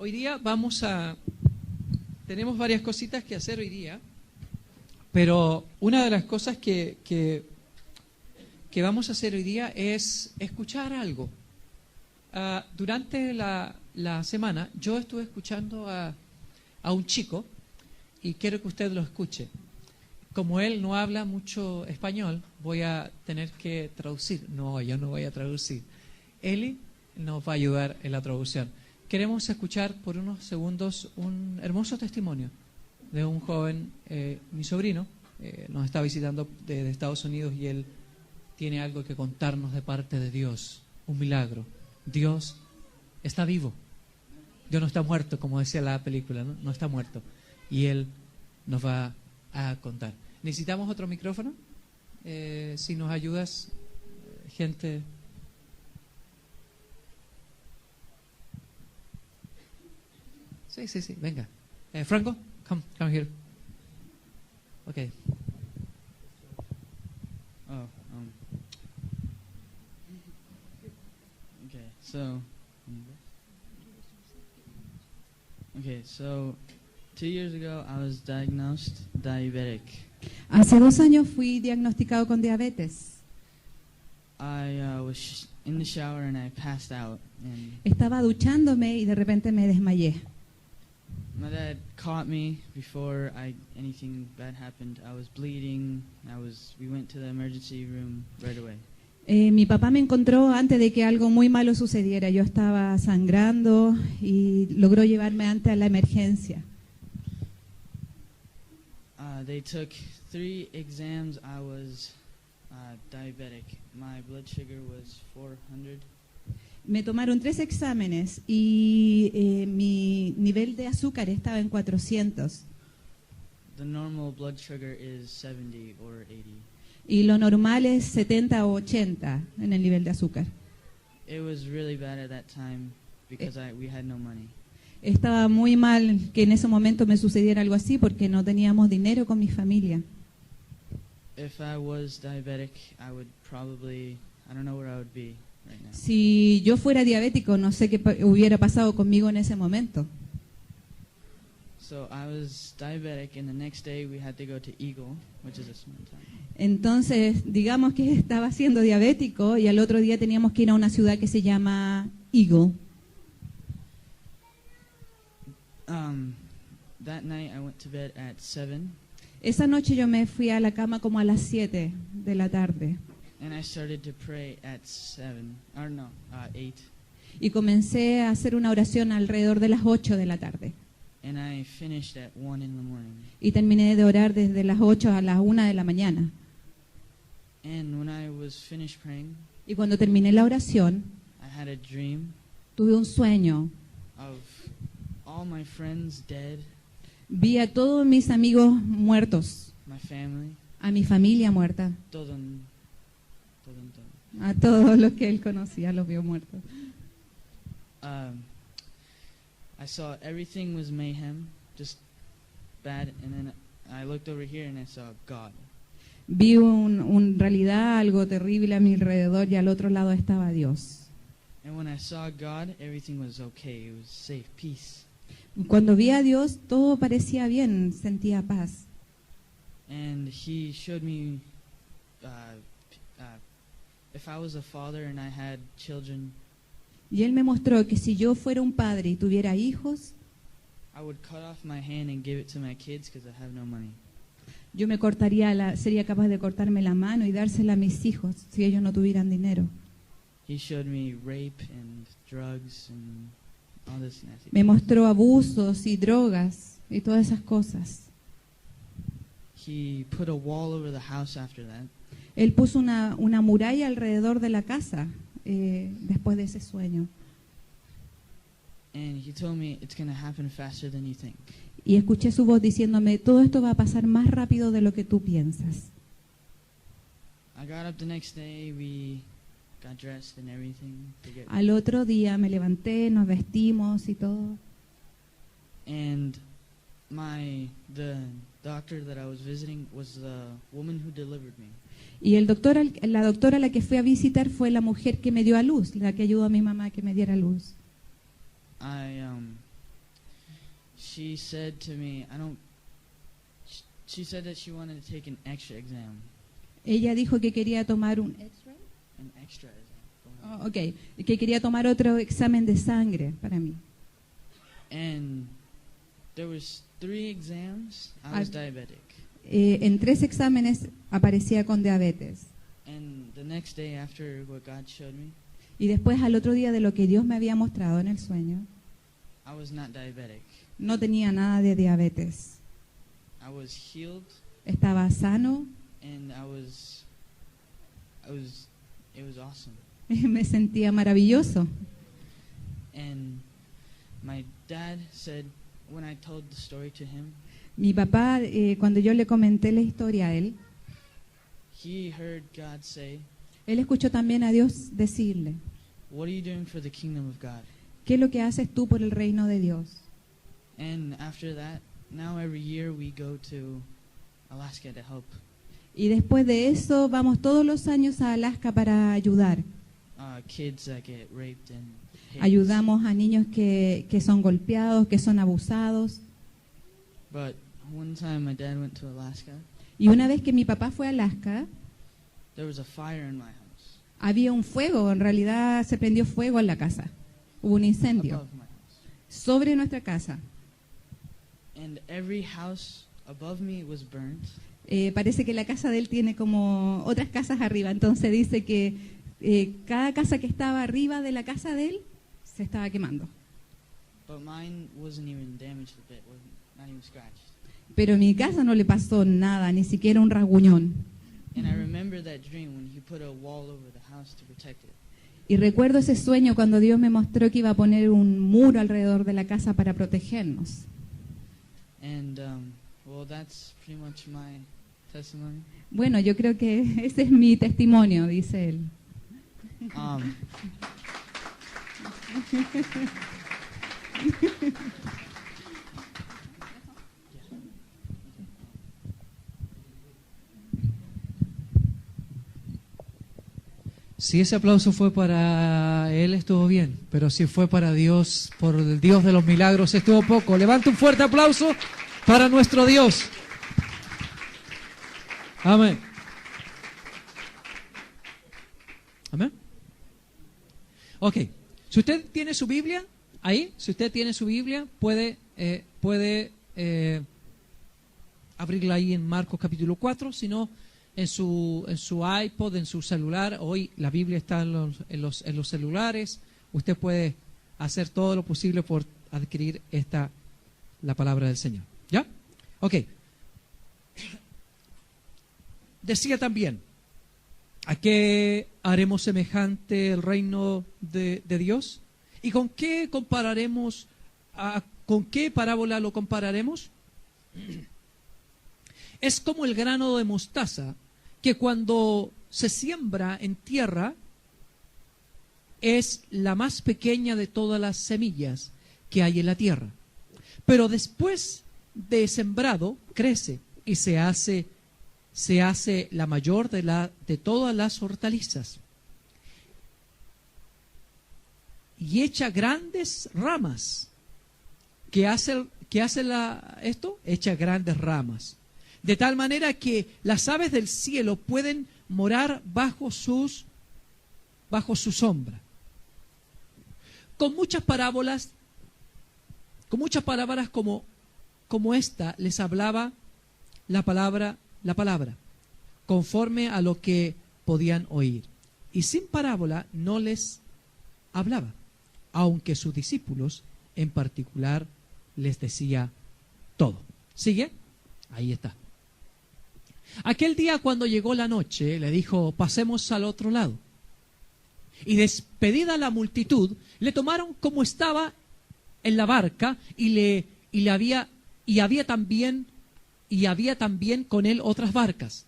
Hoy día tenemos varias cositas que hacer hoy día, pero una de las cosas que vamos a hacer hoy día es escuchar algo. Durante la semana yo estuve escuchando a un chico y quiero que usted lo escuche. Como él no habla mucho español, voy a tener que traducir. No, yo no voy a traducir. Eli nos va a ayudar en la traducción. Queremos escuchar por unos segundos un hermoso testimonio de un joven, mi sobrino, nos está visitando desde Estados Unidos y él tiene algo que contarnos de parte de Dios, un milagro. Dios está vivo. Dios no está muerto, como decía la película, ¿no? No está muerto. Y él nos va a contar. ¿Necesitamos otro micrófono? Si nos ayudas, gente. Sí, venga. Franco, come here. Okay. Oh, okay, so 2 years ago I was diagnosed diabetic. Hace 2 años fui diagnosticado con diabetes. I was in the shower and I passed out. And Estaba duchándome y de repente me desmayé. my dad caught me before anything bad happened. I was bleeding. We went to the emergency room right away. Mi papá me encontró antes de que algo muy malo sucediera. Yo estaba sangrando y logró llevarme antes a la emergencia. They took 3 exams. I was diabetic. My blood sugar was 400. Me tomaron 3 exámenes y mi nivel de azúcar estaba en 400. The normal blood sugar is 70 or 80. Y lo normal es 70 o 80 en el nivel de azúcar. It was really bad at that time because we had no money. Estaba muy mal que en ese momento me sucediera algo así porque no teníamos dinero con mi familia. If I was diabetic, I don't know where I would be right now. Si yo fuera diabético, no sé qué hubiera pasado conmigo en ese momento. So I was diabetic, and the next day we had to go to Eagle, which is a small town. Entonces, digamos que estaba siendo diabético y al otro día teníamos que ir a una ciudad que se llama Eagle. That night I went to bed at 7. Esa noche yo me fui a la cama como a las 7 de la tarde. And I started to pray at 8. Y comencé a hacer una oración alrededor de las 8 de la tarde. And I finished at 1 in the morning. Y terminé de orar desde las 8 a las 1 de la mañana. And when I was finished praying, Y cuando terminé la oración, I had a dream tuve un sueño. of all my friends dead, Vi a todos mis amigos muertos, my family, a mi familia muerta, todo. a todos los que él conocía, los vio muertos. I saw everything was mayhem, just bad, and then I looked over here and I saw God. Vi en realidad algo terrible a mi alrededor y al otro lado estaba Dios. And when I saw God, everything was okay. It was safe, peace. Cuando vi a Dios, todo parecía bien, sentía paz. And He showed me if I was a father and I had children, Y él me mostró que si yo fuera un padre y tuviera hijos, I would cut off my hand and give it to my kids because I have no money. yo sería capaz de cortarme la mano y dársela a mis hijos si ellos no tuvieran dinero. He showed me rape and drugs and all this nasty. Me mostró abusos y drogas y todas esas cosas. He put a wall over the house after that. Él puso una muralla alrededor de la casa después de ese sueño. And he told me it's going to happen faster than you think. Y escuché su voz diciéndome, todo esto va a pasar más rápido de lo que tú piensas. I got up the next day, we got dressed and everything to get Al otro día me levanté, nos vestimos y todo. and the doctor that I was visiting was the woman who delivered me. Y la doctora a la que fui a visitar fue la mujer que me dio a luz, la que ayudó a mi mamá a que me diera luz. she said to me, she said that she wanted to take an extra exam. Ella dijo que quería tomar An extra exam. que quería tomar otro examen de sangre para mí. And there was 3 exams. I was diabetic. En 3 exámenes aparecía con diabetes. And the next day after what God showed me, Y después al otro día de lo que Dios me había mostrado en el sueño, I was not diabetic. no tenía nada de diabetes. I was healed, Estaba sano, and it was awesome. me sentía maravilloso. And my dad said, when I told the story to him, Mi papá, cuando yo le comenté la historia a él, he heard God say, él escuchó también a Dios decirle, what are you doing for the kingdom of God? ¿qué es lo que haces tú por el reino de Dios? And after that, now every year we go to Alaska to help Y después de eso vamos todos los años a Alaska para ayudar. kids that get raped and hit. Ayudamos a niños que son golpeados, que son abusados. But one time my dad went to Alaska, Y una vez que mi papá fue a Alaska, there was a fire in my house, había un fuego, en realidad se prendió fuego en la casa. Hubo un incendio above my house. sobre nuestra casa. And every house above me was burnt. Parece que la casa de él tiene como otras casas arriba, entonces dice que cada casa que estaba arriba de la casa de él se estaba quemando. But mine wasn't even damaged a bit, not even scratched. Pero a mi casa no le pasó nada, ni siquiera un rasguñón. And I remember that dream when he put a wall over the house to protect it. Y recuerdo ese sueño cuando Dios me mostró que iba a poner un muro alrededor de la casa para protegernos. And well, that's pretty much my testimony. Bueno, yo creo que ese es mi testimonio, dice él. Um, Si ese aplauso fue para él, estuvo bien. Pero si fue para Dios, por el Dios de los milagros, estuvo poco. Levante un fuerte aplauso para nuestro Dios. Amén. Amén. Ok. Si usted tiene su Biblia, ahí, si usted tiene su Biblia, puede abrirla ahí en Marcos capítulo 4, si no, en su iPod, en su celular. Hoy la Biblia está en los celulares. Usted puede hacer todo lo posible por adquirir la palabra del Señor. ¿Ya? Ok. Decía también, ¿a qué haremos semejante el reino de Dios? ¿Y con qué compararemos? ¿Con qué parábola lo compararemos? Es como el grano de mostaza, que cuando se siembra en tierra es la más pequeña de todas las semillas que hay en la tierra. Pero después de sembrado, crece y se hace la mayor de todas las hortalizas. Y echa grandes ramas. ¿Qué hace esto? Echa grandes ramas. De tal manera que las aves del cielo pueden morar bajo su sombra. Con muchas parábolas como esta, les hablaba la palabra, conforme a lo que podían oír. Y sin parábola no les hablaba, aunque sus discípulos en particular les decía todo. ¿Sigue? Ahí está. Aquel día, cuando llegó la noche, le dijo: pasemos al otro lado. Y despedida la multitud, le tomaron como estaba en la barca y había también con él otras barcas.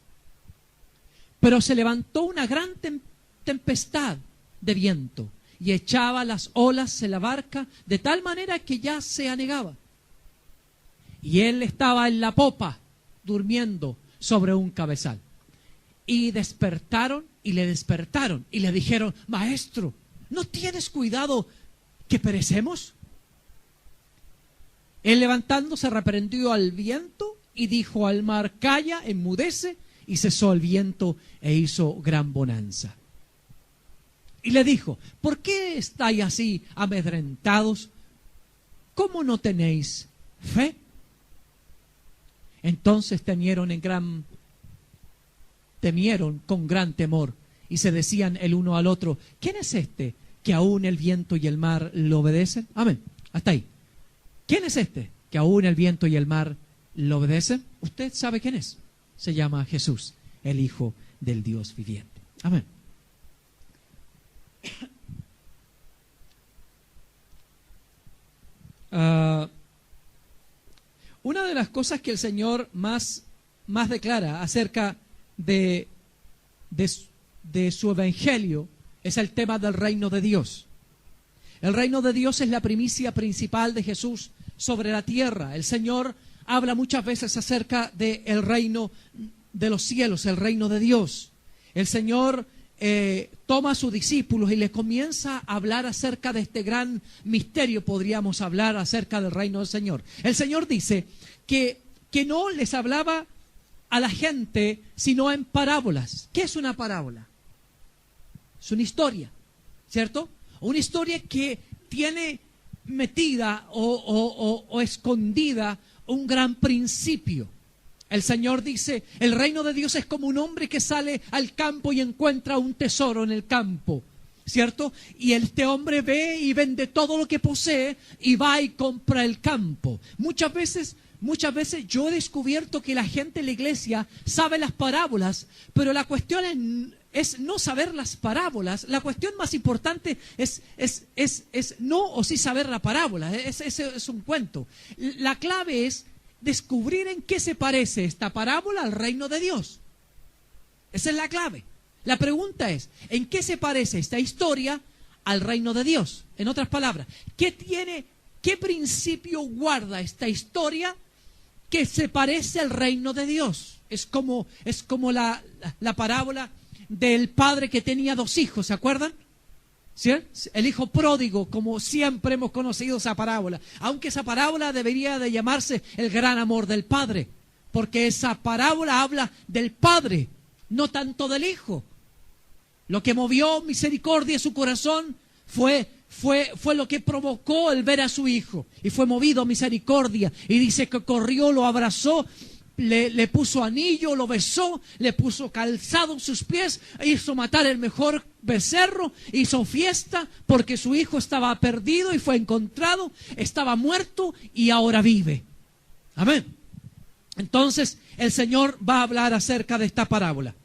Pero se levantó una gran tempestad de viento y echaba las olas en la barca de tal manera que ya se anegaba. Y él estaba en la popa, durmiendo sobre un cabezal. Y le despertaron y le dijeron: Maestro, ¿no tienes cuidado que perecemos? Él levantándose reprendió al viento y dijo al mar, calla, enmudece, y cesó el viento e hizo gran bonanza. Y le dijo, ¿por qué estáis así amedrentados? ¿Cómo no tenéis fe? Entonces temieron con gran temor y se decían el uno al otro, ¿quién es este que aún el viento y el mar lo obedecen? Amén. Hasta ahí. ¿Quién es este que aún el viento y el mar lo obedecen? Usted sabe quién es. Se llama Jesús, el Hijo del Dios viviente. Amén. Una de las cosas que el Señor más declara acerca de su evangelio es el tema del reino de Dios. El reino de Dios es la primicia principal de Jesús sobre la tierra. El Señor habla muchas veces acerca del reino de los cielos, el reino de Dios. El Señor toma a sus discípulos y les comienza a hablar acerca de este gran misterio, podríamos hablar acerca del reino del Señor. El Señor dice que no les hablaba a la gente sino en parábolas. ¿Qué es una parábola? Es una historia, ¿cierto? Una historia que tiene metida o escondida un gran principio. El Señor dice, el reino de Dios es como un hombre que sale al campo y encuentra un tesoro en el campo, ¿cierto? Y este hombre ve y vende todo lo que posee y va y compra el campo. Muchas veces yo he descubierto que la gente en la iglesia sabe las parábolas, pero la cuestión es no saber las parábolas. La cuestión más importante es no o sí saber la parábola. Es un cuento. La clave es descubrir en qué se parece esta parábola al reino de Dios. Esa es la clave. La pregunta es, ¿en qué se parece esta historia al reino de Dios? En otras palabras, ¿qué principio guarda esta historia que se parece al reino de Dios? Es como la parábola del padre que tenía 2 hijos, ¿se acuerdan? ¿Sí? El hijo pródigo, como siempre hemos conocido esa parábola. Aunque esa parábola debería de llamarse el gran amor del padre, porque esa parábola habla del padre, no tanto del hijo. Lo que movió misericordia en su corazón fue lo que provocó el ver a su hijo, y fue movido a misericordia, y dice que corrió, lo abrazó, le puso anillo, lo besó, le puso calzado en sus pies, hizo matar el mejor becerro, hizo fiesta porque su hijo estaba perdido y fue encontrado, estaba muerto y ahora vive. Amén. Entonces el Señor va a hablar acerca de esta parábola.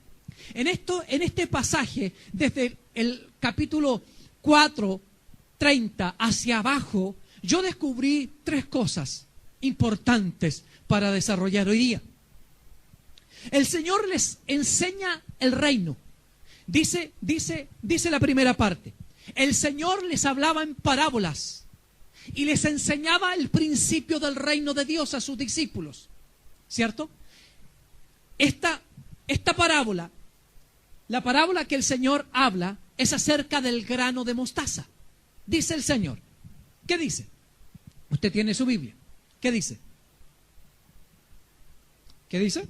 En este pasaje, desde el capítulo 4:30 hacia abajo, yo descubrí 3 cosas importantes para desarrollar hoy día. El Señor les enseña el reino. Dice la primera parte. El Señor les hablaba en parábolas y les enseñaba el principio del reino de Dios a sus discípulos. ¿Cierto? Esta parábola, la parábola que el Señor habla es acerca del grano de mostaza. Dice el Señor. ¿Qué dice? Usted tiene su Biblia. ¿Qué dice? ¿Qué dice?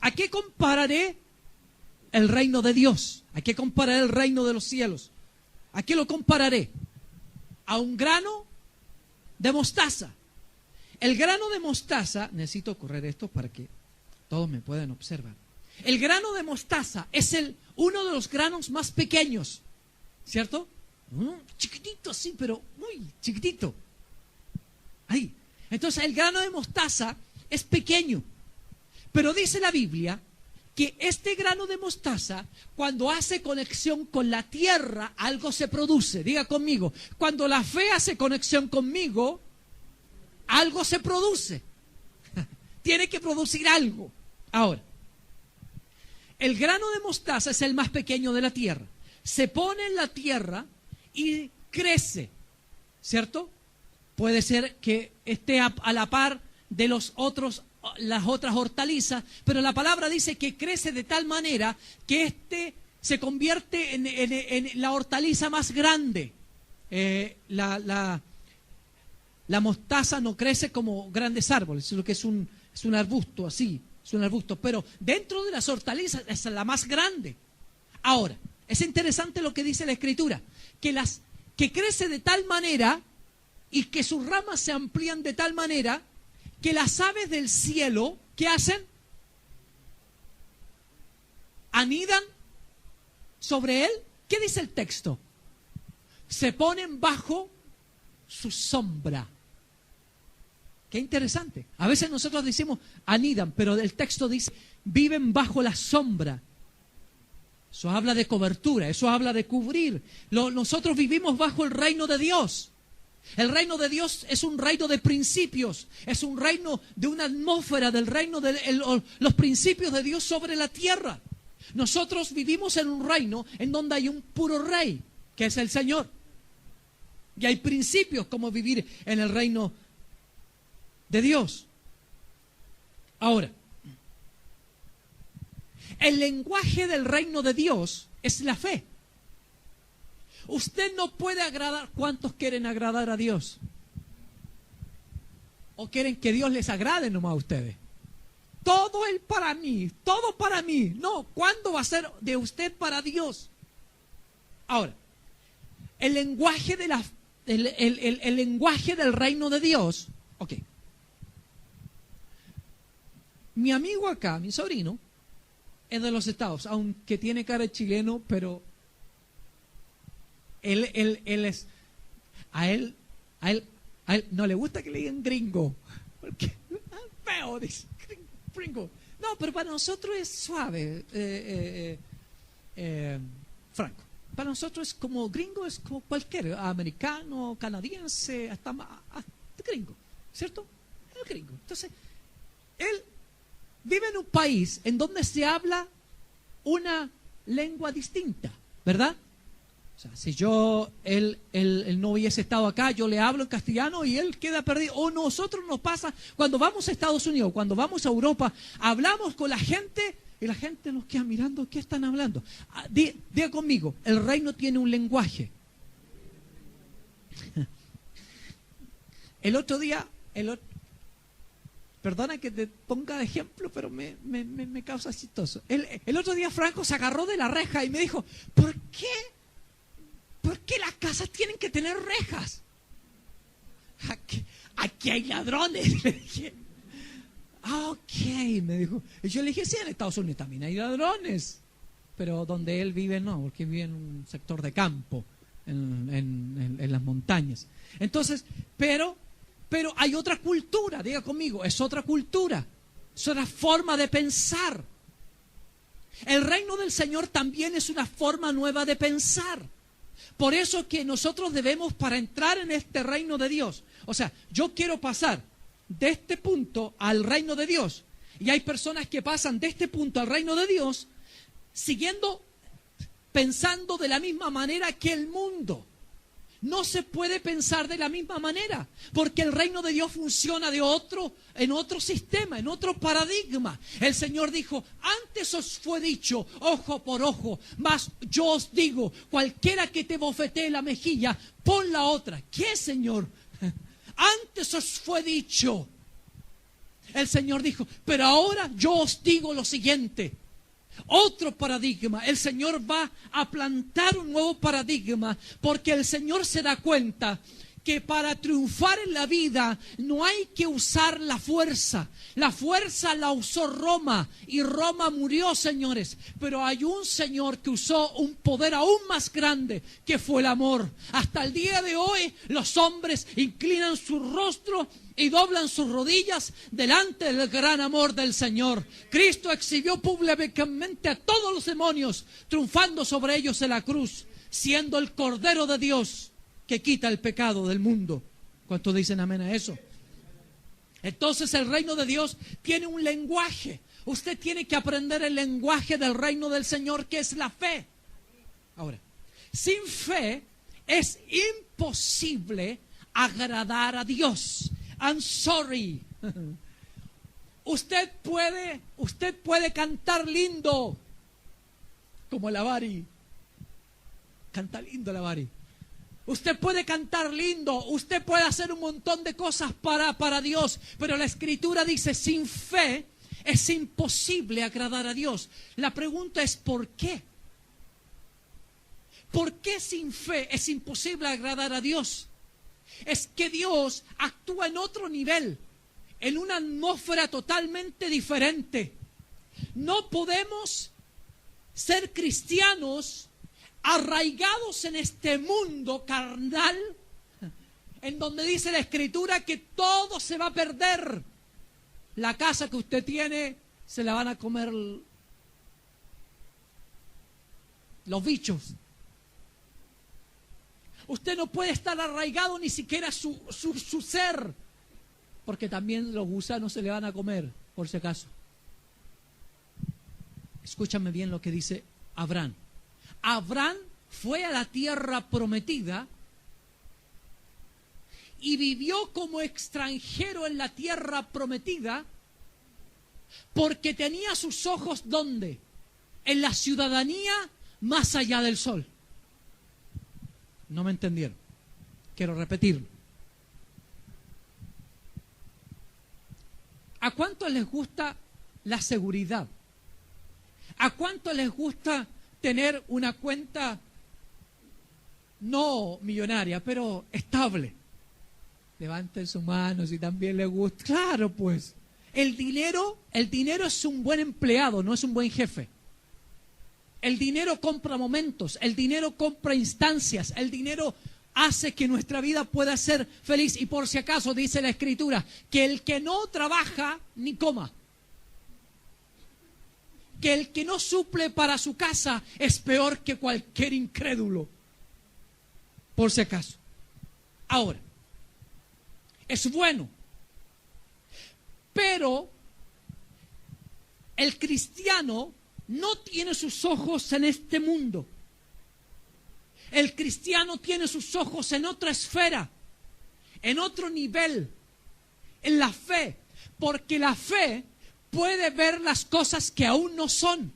¿A qué compararé el reino de Dios? ¿A qué compararé el reino de los cielos? ¿A qué lo compararé? A un grano de mostaza. El grano de mostaza, necesito correr esto para que todos me puedan observar. El grano de mostaza es uno de los granos más pequeños, ¿cierto? Chiquitito, sí, pero muy chiquitito. Ahí. Entonces el grano de mostaza es pequeño. Pero dice la Biblia que este grano de mostaza, cuando hace conexión con la tierra, algo se produce. Diga conmigo, cuando la fe hace conexión conmigo, algo se produce. Tiene que producir algo. Ahora, el grano de mostaza es el más pequeño de la tierra. Se pone en la tierra y crece, ¿cierto? Puede ser que esté a la par de las otras hortalizas, pero la palabra dice que crece de tal manera que se convierte en la hortaliza más grande. La mostaza no crece como grandes árboles, sino que es un arbusto así, es un arbusto. Pero dentro de las hortalizas es la más grande. Ahora, es interesante lo que dice la Escritura, que crece de tal manera y que sus ramas se amplían de tal manera que las aves del cielo, ¿qué hacen? Anidan sobre él. ¿Qué dice el texto? Se ponen bajo su sombra. Qué interesante. A veces nosotros decimos anidan, pero el texto dice viven bajo la sombra. Eso habla de cobertura, eso habla de cubrir. Nosotros vivimos bajo el reino de Dios. El reino de Dios es un reino de principios, es un reino de una atmósfera del reino de los principios de Dios sobre la tierra. Nosotros vivimos en un reino en donde hay un puro rey, que es el Señor. Y hay principios como vivir en el reino de Dios. Ahora, el lenguaje del reino de Dios es la fe. Usted no puede agradar. ¿Cuántos quieren agradar a Dios? ¿O quieren que Dios les agrade nomás a ustedes? Todo Él para mí, todo para mí. No, ¿cuándo va a ser de usted para Dios? Ahora, el lenguaje el lenguaje del reino de Dios. Ok. Mi amigo acá, mi sobrino, es de los Estados, aunque tiene cara de chileno, pero él es, a él no le gusta que le digan gringo, porque feo, dice, gringo. No, pero para nosotros es suave, Franco. Para nosotros es como gringo, es como cualquier americano, canadiense, hasta gringo, ¿cierto? El gringo. Entonces, él vive en un país en donde se habla una lengua distinta, ¿verdad? O sea, si él no hubiese estado acá, yo le hablo en castellano y él queda perdido. O nosotros nos pasa, cuando vamos a Estados Unidos, cuando vamos a Europa, hablamos con la gente y la gente nos queda mirando, ¿qué están hablando? Diga conmigo, el reino tiene un lenguaje. El otro día, perdona que te ponga de ejemplo, pero me causa chistoso. El otro día Franco se agarró de la reja y me dijo, ¿por qué las casas tienen que tener rejas? Aquí hay ladrones, le dije. Ok, me dijo. Y yo le dije, sí, en Estados Unidos también hay ladrones, pero donde él vive no, porque vive en un sector de campo, en las montañas. Entonces, pero hay otra cultura, diga conmigo, es otra cultura, es otra forma de pensar. El reino del Señor también es una forma nueva de pensar. Por eso que nosotros debemos, para entrar en este reino de Dios, o sea, yo quiero pasar de este punto al reino de Dios, y hay personas que pasan de este punto al reino de Dios pensando de la misma manera que el mundo. No se puede pensar de la misma manera, porque el reino de Dios funciona en otro sistema, en otro paradigma. El Señor dijo, antes os fue dicho, ojo por ojo, mas yo os digo, cualquiera que te bofetee la mejilla, pon la otra. ¿Qué, Señor? Antes os fue dicho. El Señor dijo, pero ahora yo os digo lo siguiente. Otro paradigma. El Señor va a plantar un nuevo paradigma, porque el Señor se da cuenta que para triunfar en la vida no hay que usar la fuerza. La fuerza la usó Roma y Roma murió, señores. Pero hay un Señor que usó un poder aún más grande, que fue el amor. Hasta el día de hoy los hombres inclinan su rostro y doblan sus rodillas delante del gran amor del Señor. Cristo exhibió públicamente a todos los demonios, triunfando sobre ellos en la cruz, siendo el Cordero de Dios que quita el pecado del mundo. ¿Cuántos dicen amén a eso? Entonces el reino de Dios tiene un lenguaje. Usted tiene que aprender el lenguaje del reino del Señor, que es la fe. Ahora, sin fe es imposible agradar a Dios. I'm sorry. Usted puede cantar lindo, como la Bari. Canta lindo la Bari. Usted puede cantar lindo, usted puede hacer un montón de cosas para Dios, pero la Escritura dice, sin fe es imposible agradar a Dios. La pregunta es, ¿por qué? ¿Por qué sin fe es imposible agradar a Dios? Es que Dios actúa en otro nivel, en una atmósfera totalmente diferente. No podemos ser cristianos arraigados en este mundo carnal, en donde dice la Escritura que todo se va a perder. La casa que usted tiene se la van a comer los bichos. Usted no puede estar arraigado ni siquiera su ser, porque también los gusanos se le van a comer, por si acaso. Escúchame bien lo que dice Abraham. Abraham fue a la tierra prometida y vivió como extranjero en la tierra prometida porque tenía sus ojos, ¿dónde? En la ciudadanía más allá del sol. No me entendieron. Quiero repetirlo. ¿A cuántos les gusta la seguridad? ¿A cuántos les gusta tener una cuenta no millonaria, pero estable? Levanten sus manos si también les gusta. Claro, pues. El dinero es un buen empleado, no es un buen jefe. El dinero compra momentos, el dinero compra instancias, el dinero hace que nuestra vida pueda ser feliz. Y por si acaso dice la Escritura que el que no trabaja ni coma. Que el que no suple para su casa es peor que cualquier incrédulo. Por si acaso. Ahora, es bueno. Pero el cristiano no tiene sus ojos en este mundo. El cristiano tiene sus ojos en otra esfera, en otro nivel, en la fe, porque la fe puede ver las cosas que aún no son.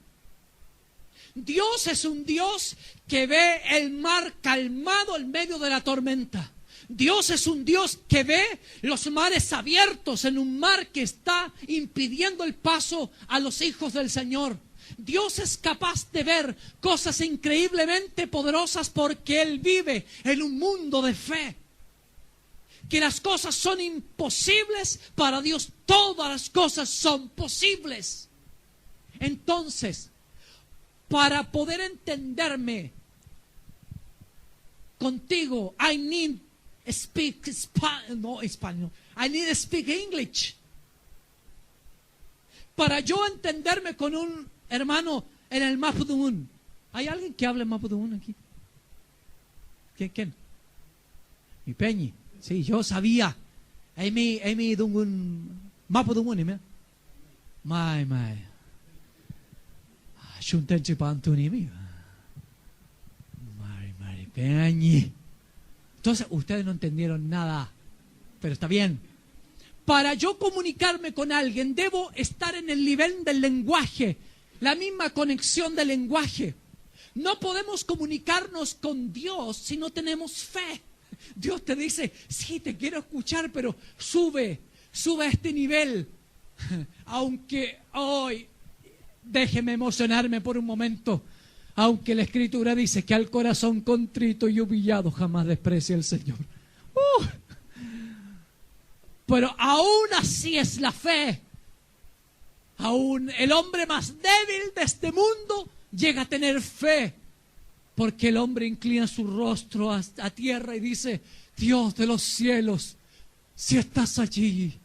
Dios es un Dios que ve el mar calmado en medio de la tormenta. Dios es un Dios que ve los mares abiertos en un mar que está impidiendo el paso a los hijos del Señor. Dios es capaz de ver cosas increíblemente poderosas porque Él vive en un mundo de fe. Que las cosas son imposibles, para Dios todas las cosas son posibles. Entonces, para poder entenderme contigo, I need speak español. I need to speak English. Para yo entenderme con un hermano en el Mapudungun. ¿Hay alguien que hable Mapudungun aquí? ¿Quién? Mi Peñi. Sí, yo sabía. Amy dungun Mapudungun ni me. Mai. Shunten chipantu ni mi. Mari Peñi. Entonces, ustedes no entendieron nada, pero está bien. Para yo comunicarme con alguien, debo estar en el nivel del lenguaje, la misma conexión del lenguaje. No podemos comunicarnos con Dios si no tenemos fe. Dios te dice, sí, te quiero escuchar, pero sube a este nivel. Aunque hoy, déjeme emocionarme por un momento. Aunque la Escritura dice que al corazón contrito y humillado jamás desprecia el Señor. Pero aún así es la fe. Aún el hombre más débil de este mundo llega a tener fe. Porque el hombre inclina su rostro a tierra y dice, Dios de los cielos, si estás allí,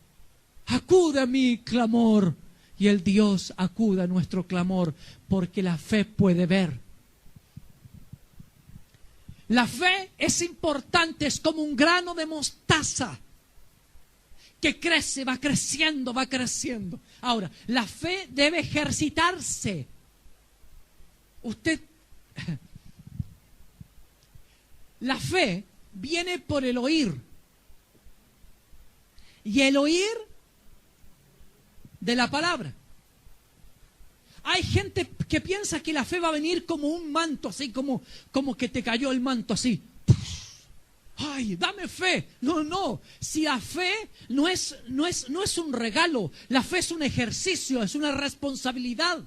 acude a mi clamor. Y el Dios acude a nuestro clamor, porque la fe puede ver. La fe es importante, es como un grano de mostaza que crece, va creciendo. Ahora, la fe debe ejercitarse. La fe viene por el oír. Y el oír de la palabra. Hay gente que piensa que la fe va a venir como un manto, así como que te cayó el manto así. Ay, dame fe. No, no. Si la fe no es un regalo, la fe es un ejercicio, es una responsabilidad.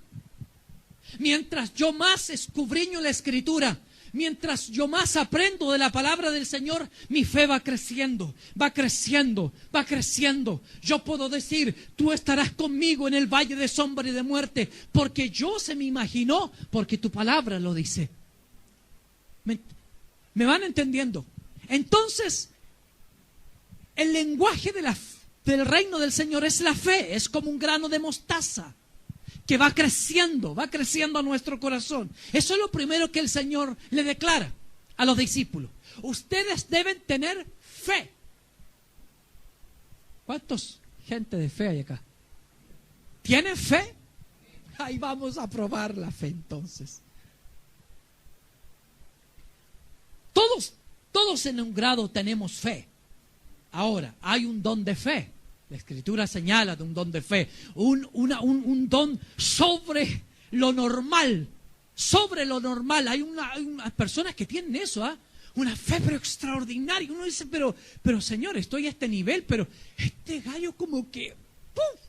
Mientras yo más escudriño la Escritura, mientras yo más aprendo de la palabra del Señor, mi fe va creciendo, va creciendo, va creciendo. Yo puedo decir, tú estarás conmigo en el valle de sombra y de muerte, porque yo se me imaginó, porque tu palabra lo dice. ¿Me van entendiendo? Entonces, el lenguaje del reino del Señor es la fe, es como un grano de mostaza que va creciendo a nuestro corazón. Eso es lo primero que el Señor le declara a los discípulos. Ustedes deben tener fe. ¿Cuántos gente de fe hay acá? ¿Tienen fe? Ahí vamos a probar la fe entonces. Todos en un grado tenemos fe. Ahora, hay un don de fe. La Escritura señala de un don de fe, un don sobre lo normal, Hay unas personas que tienen eso, una fe pero extraordinaria. Uno dice, pero Señor, estoy a este nivel, pero este gallo como que, ¡pum!,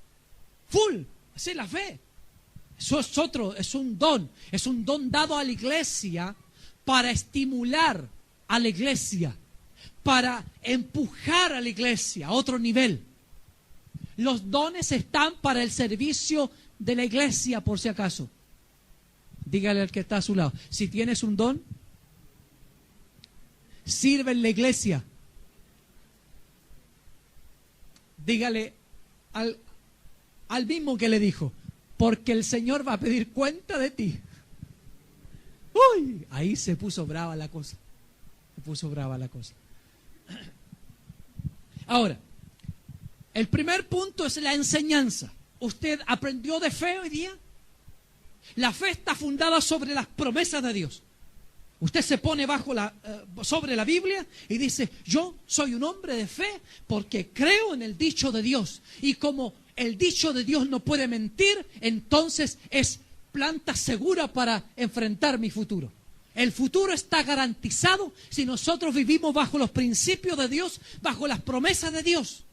full, así la fe. Eso es un don dado a la iglesia para estimular a la iglesia, para empujar a la iglesia a otro nivel. Los dones están para el servicio de la iglesia, por si acaso. Dígale al que está a su lado, si tienes un don, sirve en la iglesia. Dígale al mismo que le dijo, porque el Señor va a pedir cuenta de ti. Uy, ahí se puso brava la cosa. Ahora, el primer punto es la enseñanza. ¿Usted aprendió de fe hoy día? La fe está fundada sobre las promesas de Dios. Usted se pone sobre la Biblia y dice, yo soy un hombre de fe porque creo en el dicho de Dios. Y como el dicho de Dios no puede mentir, entonces es planta segura para enfrentar mi futuro. El futuro está garantizado si nosotros vivimos bajo los principios de Dios, bajo las promesas de Dios.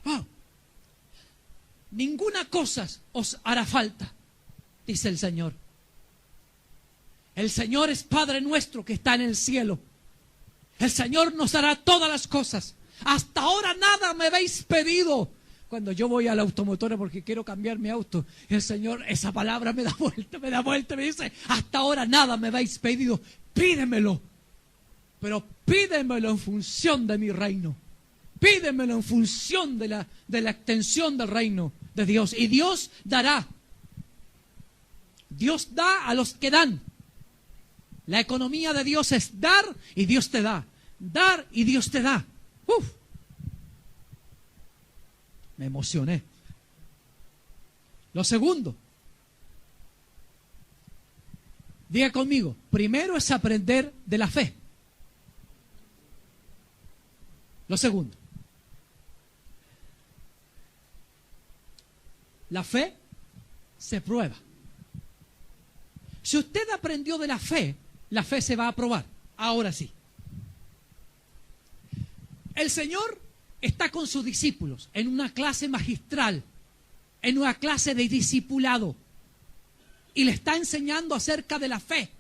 Wow. Ninguna cosa os hará falta, dice el Señor. El Señor es Padre nuestro que está en el cielo. El Señor nos dará todas las cosas. Hasta ahora nada me habéis pedido. Cuando yo voy a la automotora porque quiero cambiar mi auto, el Señor, esa palabra me da vuelta, me dice, hasta ahora nada me habéis pedido, pídemelo. Pero pídemelo en función de mi reino. Pídemelo en función de la extensión del reino de Dios. Y Dios dará. Dios da a los que dan. La economía de Dios es dar y Dios te da. Dar y Dios te da. Uf. Me emocioné. Lo segundo. Diga conmigo. Primero es aprender de la fe. Lo segundo. La fe se prueba. Si usted aprendió de la fe se va a probar. Ahora sí. El Señor está con sus discípulos en una clase magistral, en una clase de discipulado, y le está enseñando acerca de la fe.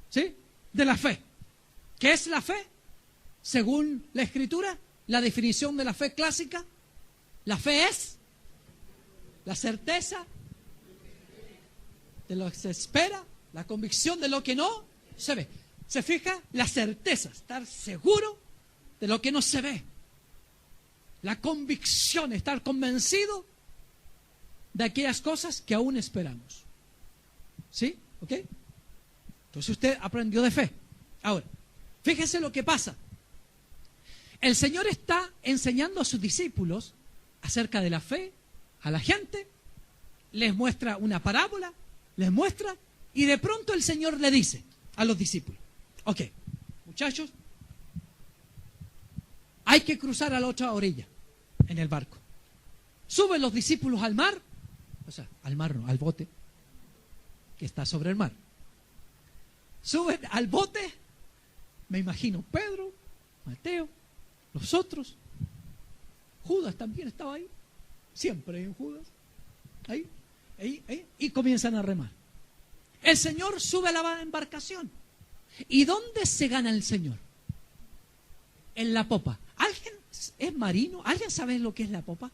¿Sí? De la fe. ¿Qué es la fe? Según la Escritura, la definición de la fe clásica, la fe es la certeza de lo que se espera, la convicción de lo que no se ve. ¿Se fija? La certeza, estar seguro de lo que no se ve. La convicción, estar convencido de aquellas cosas que aún esperamos. ¿Sí? ¿Ok? Entonces usted aprendió de fe. Ahora, fíjese lo que pasa. El Señor está enseñando a sus discípulos acerca de la fe a la gente, les muestra una parábola, les muestra, y de pronto el Señor le dice a los discípulos, ok, muchachos, hay que cruzar a la otra orilla en el barco. Suben los discípulos al mar, o sea, al mar no, al bote que está sobre el mar. Suben al bote, Me imagino Pedro, Mateo, los otros. Judas también estaba ahí. Siempre hay un Judas. Ahí. Y comienzan a remar. El Señor sube a la embarcación. ¿Y dónde se gana el Señor? En la popa. ¿Alguien es marino? ¿Alguien sabe lo que es la popa?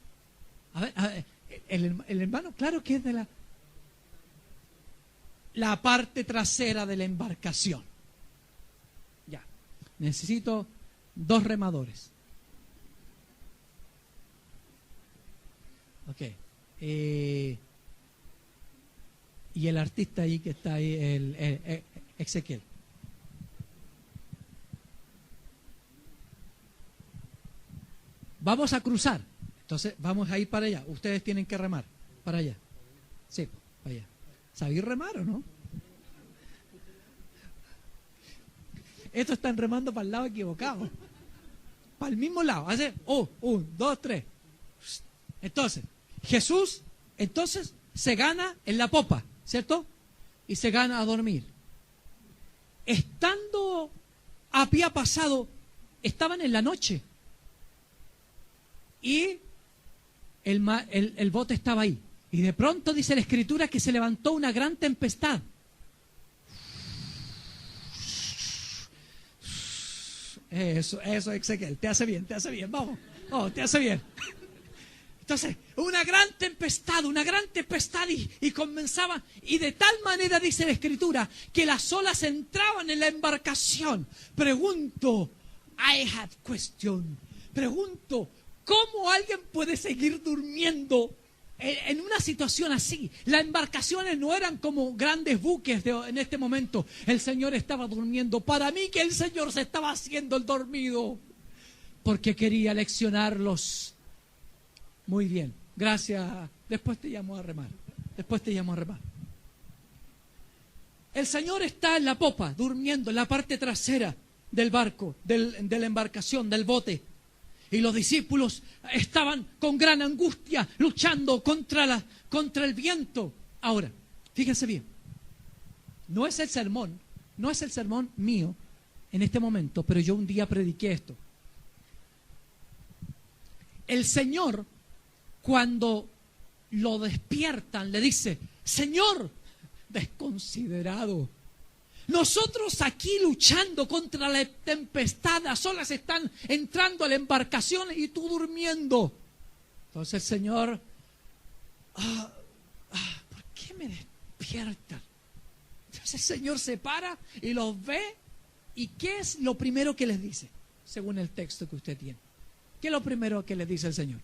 A ver, el hermano, claro que es de la parte trasera de la embarcación. Ya. Necesito 2 remadores. Ok. Y el artista ahí que está ahí, el Ezequiel. Vamos a cruzar. Entonces vamos a ir para allá. Ustedes tienen que remar para allá. Sí, para allá. ¿Sabéis remar o no? Estos están remando para el lado equivocado. Para el mismo lado. Hace 1, 2, 3. Entonces, Jesús, se gana en la popa, ¿cierto? Y se gana a dormir. Estando, había pasado, estaban en la noche. Y el bote estaba ahí. Y de pronto dice la Escritura que se levantó una gran tempestad. Eso, Ezequiel, te hace bien, vamos, te hace bien. Entonces, una gran tempestad y comenzaba, y de tal manera dice la Escritura, que las olas entraban en la embarcación. Pregunto, ¿cómo alguien puede seguir durmiendo en una situación así? Las embarcaciones no eran como grandes buques en este momento. El Señor estaba durmiendo. Para mí que el Señor se estaba haciendo el dormido, porque quería leccionarlos. Muy bien, gracias. Después te llamo a remar. El Señor está en la popa, durmiendo en la parte trasera del barco, de la embarcación, del bote. Y los discípulos estaban con gran angustia, luchando contra el viento. Ahora, fíjense bien, no es el sermón mío en este momento, pero yo un día prediqué esto. El Señor, cuando lo despiertan, le dice: Señor, desconsiderado, nosotros aquí luchando contra la tempestad, las olas están entrando a la embarcación y tú durmiendo. Entonces el Señor, ¿por qué me despiertan? Entonces el Señor se para y los ve. ¿Y qué es lo primero que les dice? Según el texto que usted tiene. ¿Qué es lo primero que les dice el Señor?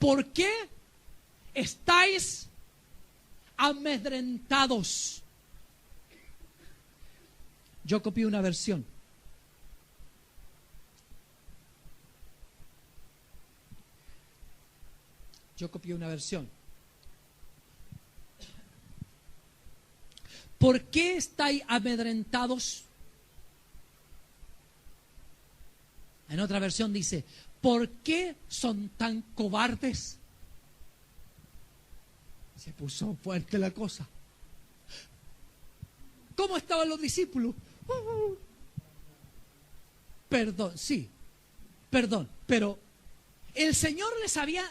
¿Por qué estáis amedrentados? Yo copié una versión. ¿Por qué estáis amedrentados? En otra versión dice: ¿por qué son tan cobardes? Se puso fuerte la cosa. ¿Cómo estaban los discípulos? Perdón, pero el Señor les había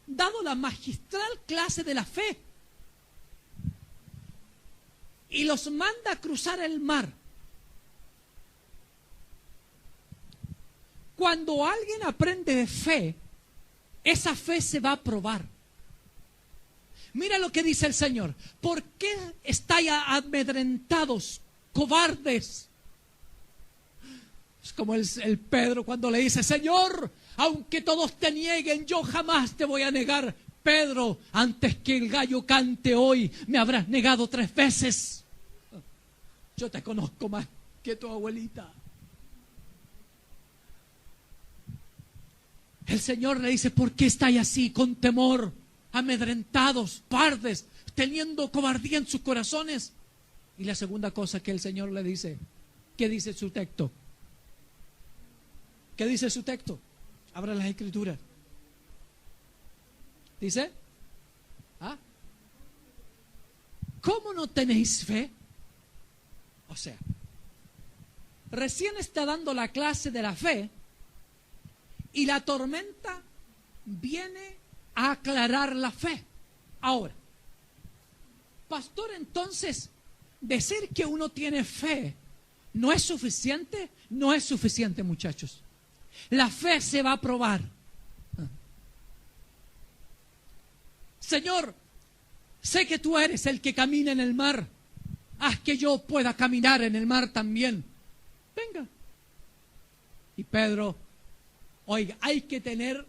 dado la magistral clase de la fe y los manda a cruzar el mar. Cuando alguien aprende de fe, esa fe se va a probar. Mira lo que dice el Señor: ¿por qué estáis amedrentados, cobardes? Es como el Pedro cuando le dice: Señor, aunque todos te nieguen, yo jamás te voy a negar. Pedro, antes que el gallo cante hoy, me habrás negado 3 veces. Yo te conozco más que tu abuelita. El Señor le dice: ¿por qué estáis así, con temor, amedrentados, pardes, teniendo cobardía en sus corazones? Y la segunda cosa que el Señor le dice, ¿qué dice su texto? ¿Qué dice su texto? Abra las Escrituras. Dice: ¿cómo no tenéis fe? O sea, recién está dando la clase de la fe y la tormenta viene a aclarar la fe. Ahora, pastor, entonces, decir que uno tiene fe no es suficiente. No es suficiente, muchachos. La fe se va a probar. Señor, sé que tú eres el que camina en el mar. Haz que yo pueda caminar en el mar también. Venga. Y Pedro, oiga, hay que tener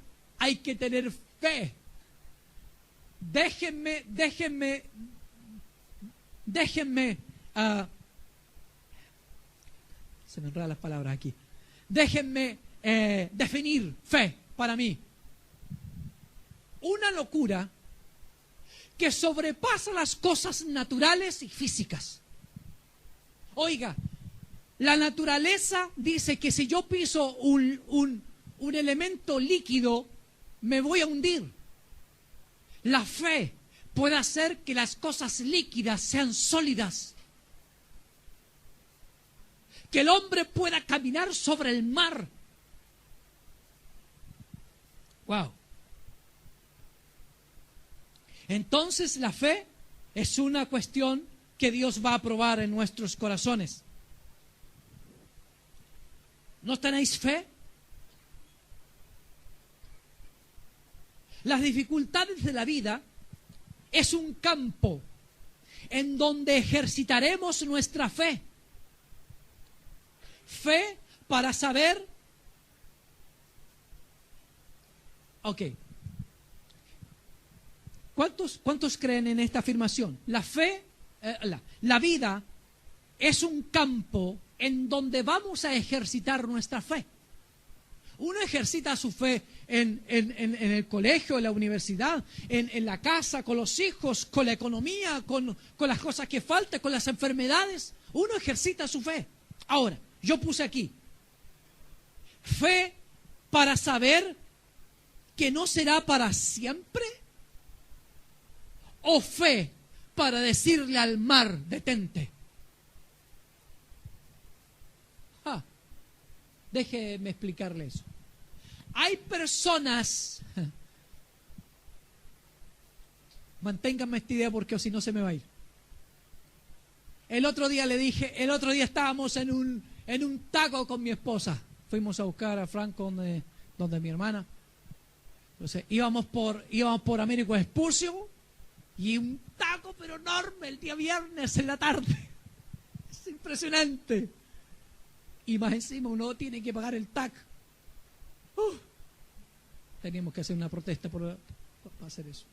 fe. Déjenme, se me enredan las palabras aquí. Déjenme definir fe para mí. Una locura que sobrepasa las cosas naturales y físicas. Oiga, la naturaleza dice que si yo piso un elemento líquido, me voy a hundir. La fe puede hacer que las cosas líquidas sean sólidas. Que el hombre pueda caminar sobre el mar. Wow. Entonces la fe es una cuestión que Dios va a probar en nuestros corazones. ¿No tenéis fe? Las dificultades de la vida es un campo en donde ejercitaremos nuestra fe. Fe para saber. Ok. ¿Cuántos creen en esta afirmación? La fe, la vida es un campo en donde vamos a ejercitar nuestra fe. Uno ejercita su fe en el colegio, en la universidad, en la casa, con los hijos, con la economía, con las cosas que faltan, con las enfermedades. Uno ejercita su fe. Ahora, yo puse aquí, fe para saber que no será para siempre, o fe para decirle al mar, detente. Déjeme explicarle eso. Hay personas, manténganme esta idea porque si no se me va a ir. El otro día estábamos en un taco con mi esposa. Fuimos a buscar a Frank donde mi hermana. Entonces íbamos por Américo Vespucio y un taco pero enorme el día viernes en la tarde. Es impresionante. Y más encima uno tiene que pagar el TAC. Teníamos que hacer una protesta para hacer eso.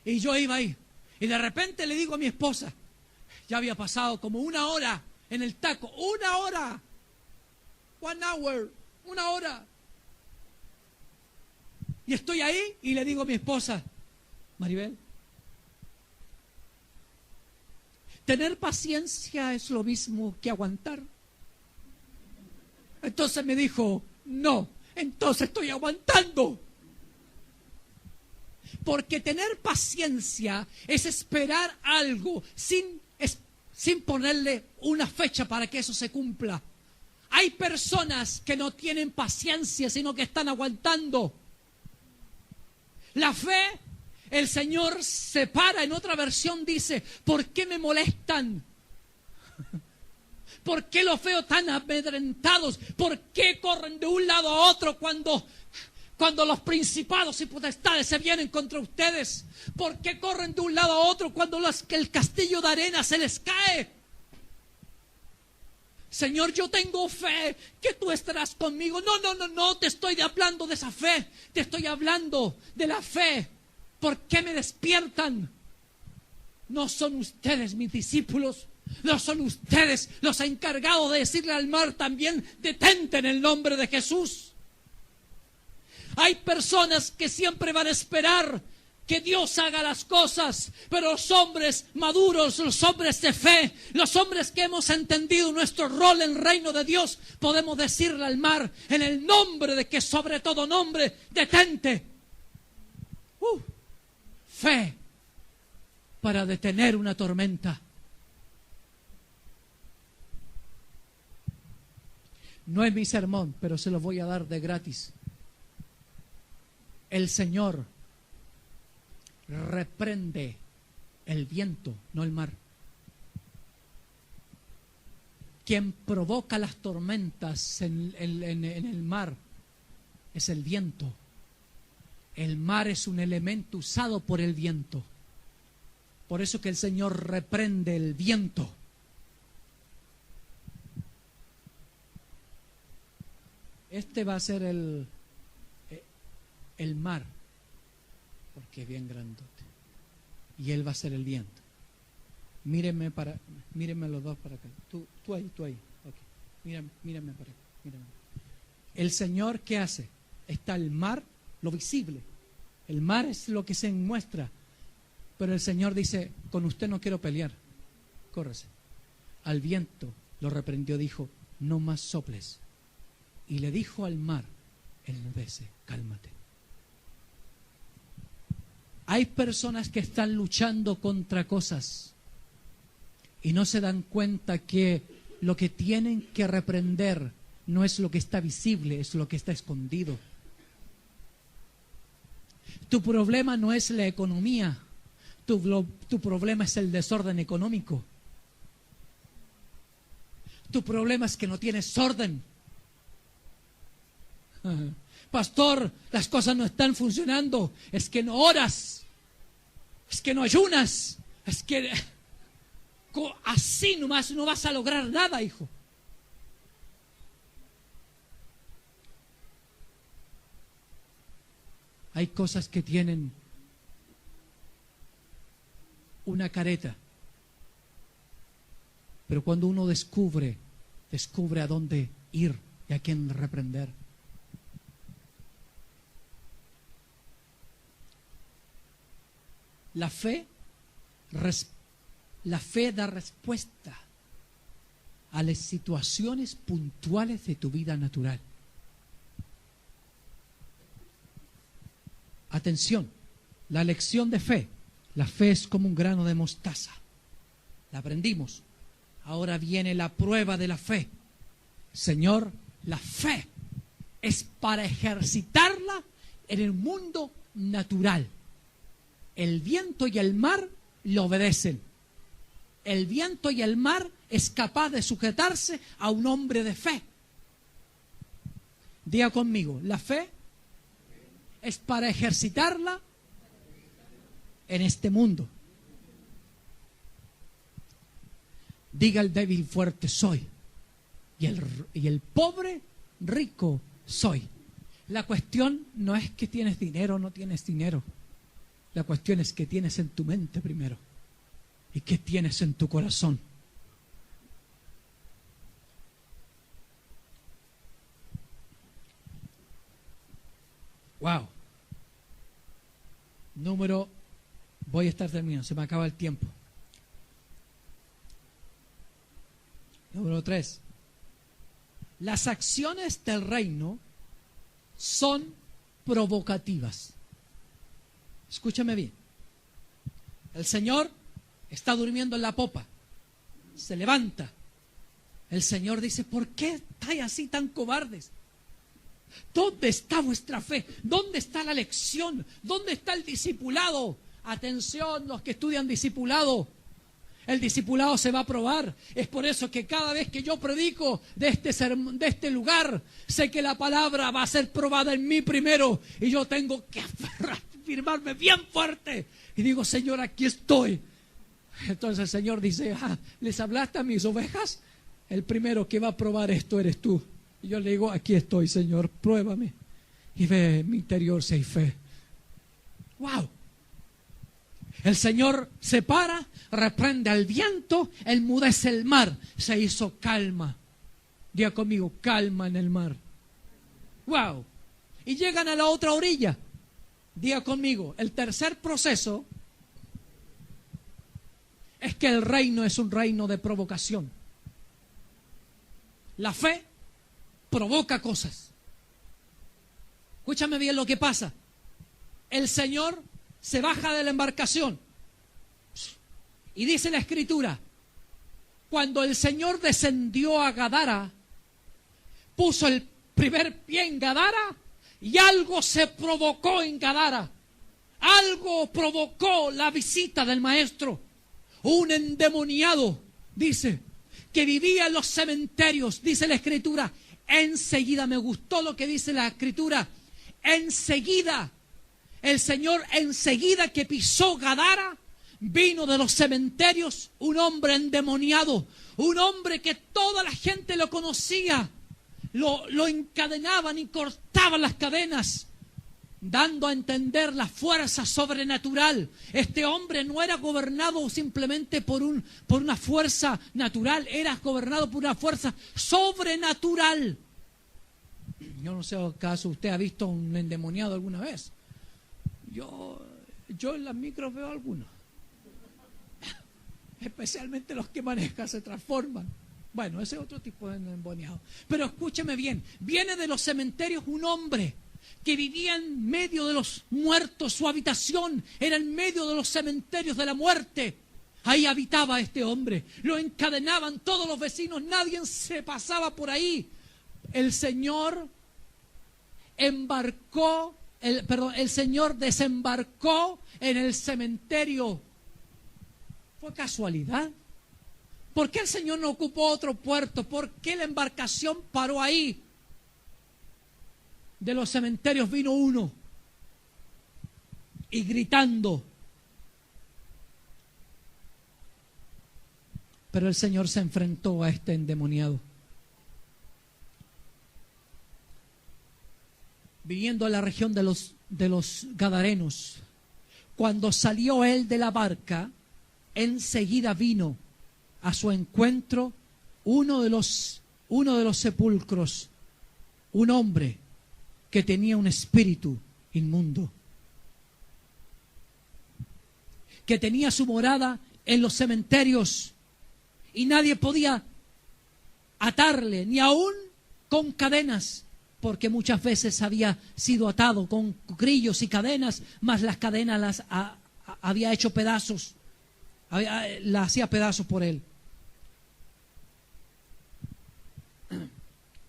Y yo iba ahí. Y de repente le digo a mi esposa, ya había pasado como 1 hora en el taco. 1 hora. 1 hour. 1 hora. Y estoy ahí y le digo a mi esposa, Maribel, tener paciencia es lo mismo que aguantar. Entonces me dijo, no, entonces estoy aguantando. Porque tener paciencia es esperar algo sin ponerle una fecha para que eso se cumpla. Hay personas que no tienen paciencia, sino que están aguantando. La fe, el Señor separa, en otra versión dice, ¿por qué me molestan? ¿Por qué los veo tan amedrentados? ¿Por qué corren de un lado a otro cuando los principados y potestades se vienen contra ustedes? ¿Por qué corren de un lado a otro cuando el castillo de arena se les cae? Señor, yo tengo fe que tú estarás conmigo. No te estoy hablando de esa fe. Te estoy hablando de la fe. ¿Por qué me despiertan? No son ustedes mis discípulos. No son ustedes los encargados de decirle al mar también, detente en el nombre de Jesús. Hay personas que siempre van a esperar que Dios haga las cosas, pero los hombres maduros, los hombres de fe, los hombres que hemos entendido nuestro rol en el reino de Dios, podemos decirle al mar, en el nombre de que sobre todo nombre, detente. Fe para detener una tormenta. No es mi sermón, pero se lo voy a dar de gratis. El Señor reprende el viento, no el mar. Quien provoca las tormentas en el mar es el viento. El mar es un elemento usado por el viento. Por eso que el Señor reprende el viento. Este va a ser el mar, porque es bien grandote. Y Él va a ser el viento. Mírenme los dos para acá. Tú ahí. Okay. Mírenme para acá. Mírenme. El Señor, ¿qué hace? Está el mar, lo visible. El mar es lo que se muestra. Pero el Señor dice, con usted no quiero pelear. Córrese. Al viento lo reprendió, dijo, no más soples. Y le dijo al mar, enmudece, cálmate. Hay personas que están luchando contra cosas y no se dan cuenta que lo que tienen que reprender no es lo que está visible, es lo que está escondido. Tu problema no es la economía, tu problema es el desorden económico. Tu problema es que no tienes orden. Pastor, las cosas no están funcionando. Es que no oras. Es que no ayunas. Es que así nomás no vas a lograr nada, hijo. Hay cosas que tienen una careta. Pero cuando uno descubre a dónde ir y a quién reprender. La fe da respuesta a las situaciones puntuales de tu vida natural. Atención, la lección de fe. La fe es como un grano de mostaza. La aprendimos. Ahora viene la prueba de la fe. Señor, la fe es para ejercitarla en el mundo natural. El viento y el mar le obedecen. El viento y el mar es capaz de sujetarse a un hombre de fe. Diga conmigo, la fe es para ejercitarla en este mundo. Diga el débil fuerte soy y el pobre rico soy. La cuestión no es que tienes dinero o no tienes dinero. La cuestión es que tienes en tu mente primero y qué tienes en tu corazón. Wow. Voy a estar terminando, se me acaba el tiempo. Número 3. Las acciones del reino son provocativas. Escúchame bien. El Señor está durmiendo en la popa. Se levanta. El Señor dice, ¿por qué estáis así tan cobardes? ¿Dónde está vuestra fe? ¿Dónde está la lección? ¿Dónde está el discipulado? Atención, los que estudian discipulado. El discipulado se va a probar. Es por eso que cada vez que yo predico de este lugar, sé que la palabra va a ser probada en mí primero. Y yo tengo que afirmarme bien fuerte. Y digo, Señor, aquí estoy. Entonces el Señor dice, ¿les hablaste a mis ovejas? El primero que va a probar esto eres tú. Y yo le digo, aquí estoy, Señor, pruébame. Y ve en mi interior si hay fe. ¡Wow! El Señor se para, reprende al viento, enmudece el mar. Se hizo calma. Diga conmigo, calma en el mar. ¡Wow! Y llegan a la otra orilla. Diga conmigo, el tercer proceso es que el reino es un reino de provocación. La fe provoca cosas. Escúchame bien lo que pasa. El Señor se baja de la embarcación y dice la Escritura, cuando el Señor descendió a Gadara, puso el primer pie en Gadara y algo se provocó en Gadara. Algo provocó la visita del maestro. Un endemoniado, dice, que vivía en los cementerios, dice la Escritura. Enseguida, me gustó lo que dice la Escritura. Enseguida, el Señor, enseguida que pisó Gadara, vino de los cementerios un hombre endemoniado. Un hombre que toda la gente lo conocía. Lo encadenaban y cortaban las cadenas, dando a entender la fuerza sobrenatural. Este hombre no era gobernado simplemente por una fuerza natural, era gobernado por una fuerza sobrenatural. Yo no sé acaso usted ha visto un endemoniado alguna vez. Yo en las micros veo algunos. Especialmente los que manejan se transforman. Bueno, ese es otro tipo de endemoniado. Pero escúcheme bien, viene de los cementerios un hombre que vivía en medio de los muertos. Su habitación era en medio de los cementerios de la muerte. Ahí habitaba este hombre. Lo encadenaban todos los vecinos, nadie se pasaba por ahí. El Señor el Señor desembarcó en el cementerio. ¿Fue casualidad? ¿Por qué el Señor no ocupó otro puerto? ¿Por qué la embarcación paró ahí? De los cementerios vino uno y gritando. Pero el Señor se enfrentó a este endemoniado. Viniendo a la región de los Gadarenos, cuando salió él de la barca, enseguida vino a su encuentro uno de los sepulcros, un hombre que tenía un espíritu inmundo, que tenía su morada en los cementerios y nadie podía atarle, ni aún con cadenas, porque muchas veces había sido atado con grillos y cadenas, mas las cadenas las había hecho pedazos, las hacía pedazos por él.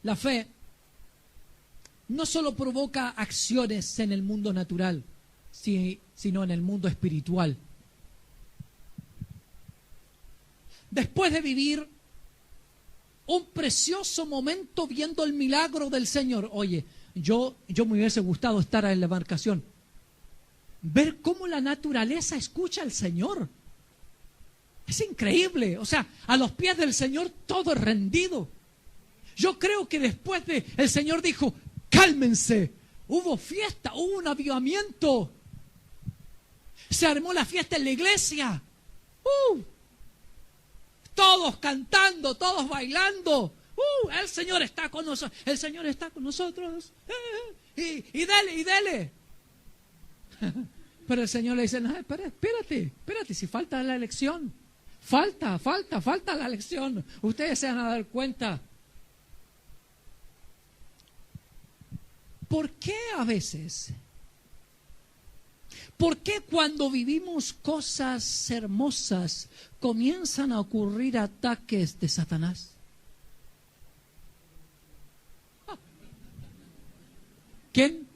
La fe no solo provoca acciones en el mundo natural, sino en el mundo espiritual. Después de vivir un precioso momento viendo el milagro del Señor, oye, yo me hubiese gustado estar en la embarcación, ver cómo la naturaleza escucha al Señor. Es increíble, o sea, a los pies del Señor todo es rendido. Yo creo que después el Señor dijo, cálmense, hubo fiesta, hubo un avivamiento. Se armó la fiesta en la iglesia. Todos cantando, todos bailando. El Señor está con nosotros. El Señor está con nosotros. Y dele. Pero el Señor le dice, no, espérate, si falta la lección. Falta la lección. Ustedes se van a dar cuenta. ¿Por qué a veces? ¿Por qué cuando vivimos cosas hermosas comienzan a ocurrir ataques de Satanás? ¿Quién?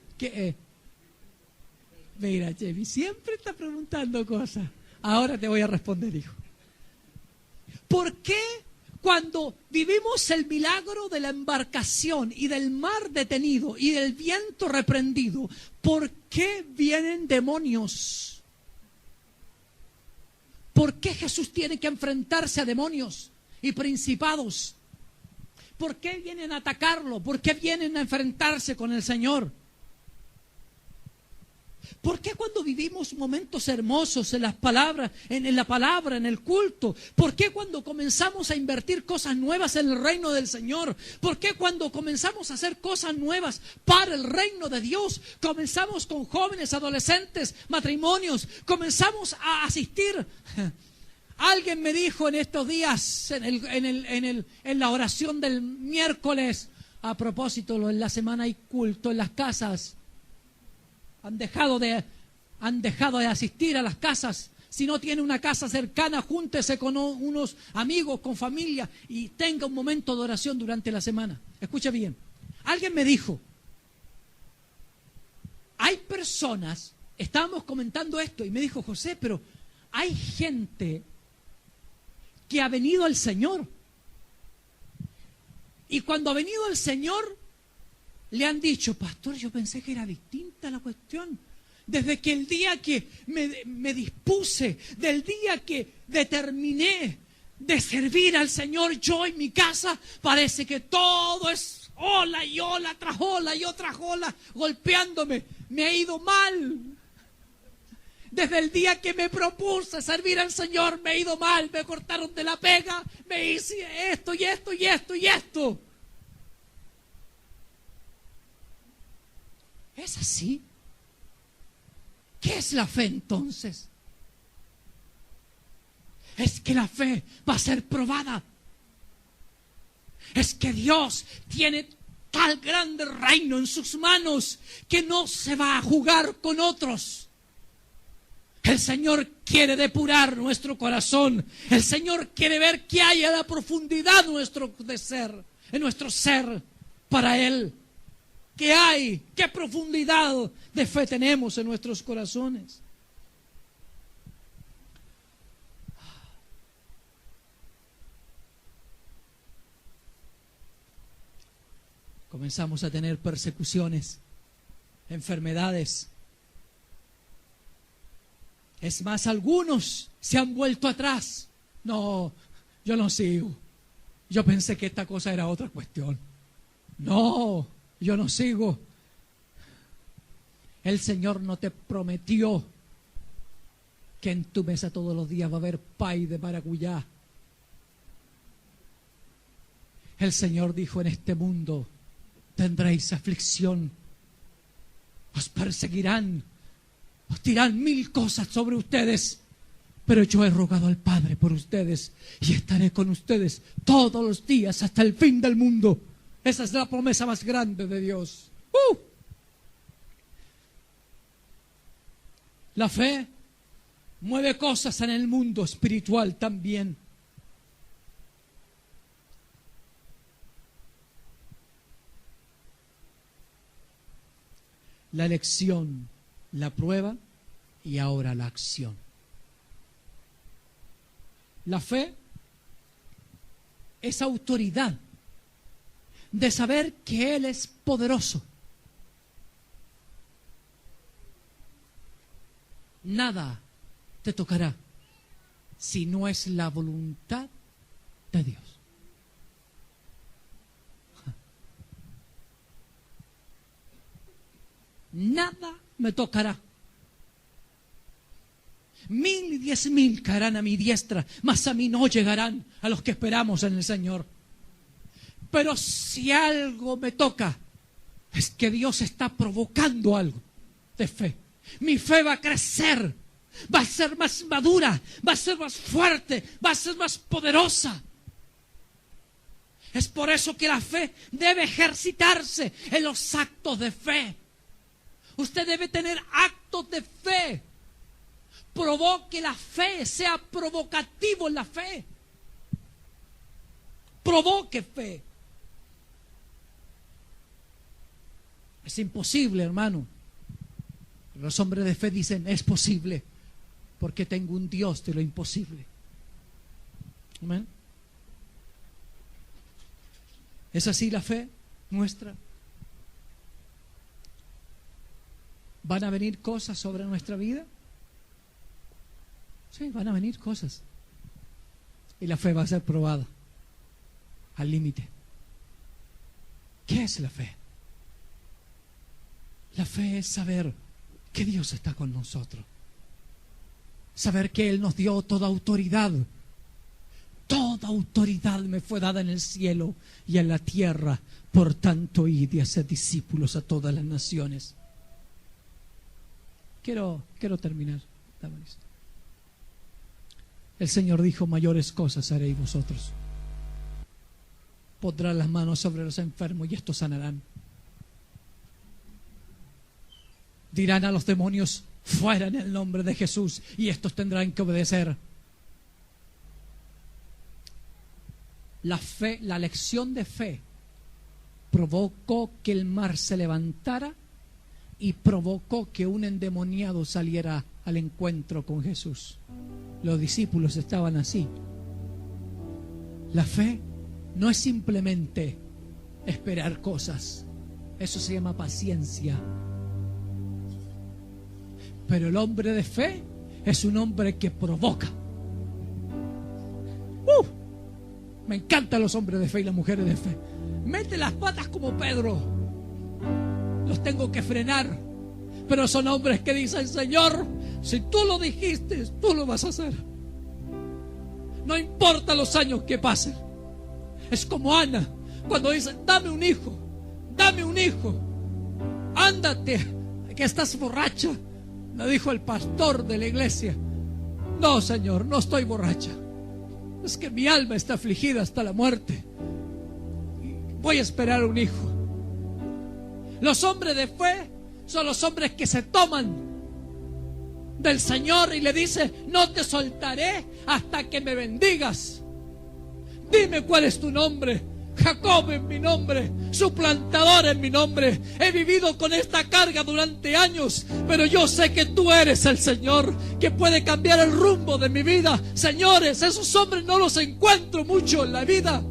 Mira, Chevy, siempre está preguntando cosas. Ahora te voy a responder, hijo. ¿Por qué cuando vivimos el milagro de la embarcación y del mar detenido y del viento reprendido, por qué vienen demonios? ¿Por qué Jesús tiene que enfrentarse a demonios y principados? ¿Por qué vienen a atacarlo? ¿Por qué vienen a enfrentarse con el Señor? ¿Por qué cuando vivimos momentos hermosos en las palabras, en la palabra, en el culto? ¿Por qué cuando comenzamos a invertir cosas nuevas en el reino del Señor? ¿Por qué cuando comenzamos a hacer cosas nuevas para el reino de Dios? Comenzamos con jóvenes, adolescentes, matrimonios, comenzamos a asistir. Alguien me dijo en estos días, en la oración del miércoles, a propósito, en la semana hay culto en las casas. Han dejado de asistir a las casas, Si no tiene una casa cercana, júntese con unos amigos, con familia y tenga un momento de oración durante la semana. Escucha bien. Alguien me dijo, hay personas, estábamos comentando esto y me dijo, José, pero hay gente que ha venido al Señor. Y cuando ha venido al Señor, le han dicho, pastor, yo pensé que era distinta la cuestión. Desde que el día que me dispuse, del día que determiné de servir al Señor, yo en mi casa, parece que todo es ola y ola tras ola y otra ola golpeándome. Me ha ido mal. Desde el día que me propuse servir al Señor, me ha ido mal. Me cortaron de la pega, me hice esto y esto y esto y esto. ¿Es así? ¿Qué es la fe entonces? Es que la fe va a ser probada. Es que Dios tiene tal grande reino en sus manos que no se va a jugar con otros. El Señor quiere depurar nuestro corazón. El Señor quiere ver qué hay a la profundidad en nuestro ser para Él. ¿Qué hay? ¿Qué profundidad de fe tenemos en nuestros corazones? Comenzamos a tener persecuciones, enfermedades. Es más, algunos se han vuelto atrás. No, yo no sigo. Yo pensé que esta cosa era otra cuestión. No, yo no sigo. El Señor no te prometió que en tu mesa todos los días va a haber pay de maracuyá. El Señor dijo, en este mundo tendréis aflicción, os perseguirán, os dirán 1000 cosas sobre ustedes, pero yo he rogado al Padre por ustedes y estaré con ustedes todos los días hasta el fin del mundo. Esa es la promesa más grande de Dios. La fe mueve cosas en el mundo espiritual también. La elección, la prueba y ahora la acción. La fe es autoridad de saber que Él es poderoso. Nada te tocará si no es la voluntad de Dios. Nada me tocará. 1000 y 10,000 caerán a mi diestra, mas a mí no llegarán, a los que esperamos en el Señor. Pero si algo me toca, es que Dios está provocando algo de fe. Mi fe va a crecer, va a ser más madura, va a ser más fuerte, va a ser más poderosa. Es por eso que la fe debe ejercitarse en los actos de fe. Usted debe tener actos de fe. Provoque la fe, sea provocativo en la fe. Provoque fe. Es imposible, hermano. Los hombres de fe dicen, es posible, porque tengo un Dios de lo imposible. Amén. ¿Es así la fe nuestra? ¿Van a venir cosas sobre nuestra vida? Sí, van a venir cosas. Y la fe va a ser probada al límite. ¿Qué es la fe? La fe es saber que Dios está con nosotros. Saber que Él nos dio toda autoridad. Toda autoridad me fue dada en el cielo y en la tierra. Por tanto, id y haced discípulos a todas las naciones. Quiero terminar. El Señor dijo, mayores cosas haréis vosotros. Pondrán las manos sobre los enfermos y estos sanarán. Dirán a los demonios, fuera en el nombre de Jesús, y estos tendrán que obedecer. La fe, la lección de fe provocó que el mar se levantara y provocó que un endemoniado saliera al encuentro con Jesús. Los discípulos estaban así. La fe no es simplemente esperar cosas, eso se llama paciencia. Pero el hombre de fe es un hombre que provoca. Me encantan los hombres de fe y las mujeres de fe. Mete las patas como Pedro. Los tengo que frenar. Pero son hombres que dicen: Señor, si tú lo dijiste, tú lo vas a hacer. No importa los años que pasen. Es como Ana, cuando dice: dame un hijo, dame un hijo. Ándate, que estás borracha. Le dijo el pastor de la iglesia: no, Señor, no estoy borracha. Es que mi alma está afligida hasta la muerte. Voy a esperar un hijo. Los hombres de fe son los hombres que se toman del Señor y le dicen: no te soltaré hasta que me bendigas. Dime cuál es tu nombre. Jacob es mi nombre, suplantador es mi nombre. He vivido con esta carga durante años, pero yo sé que tú eres el Señor que puede cambiar el rumbo de mi vida. Señores, esos hombres no los encuentro mucho en la vida.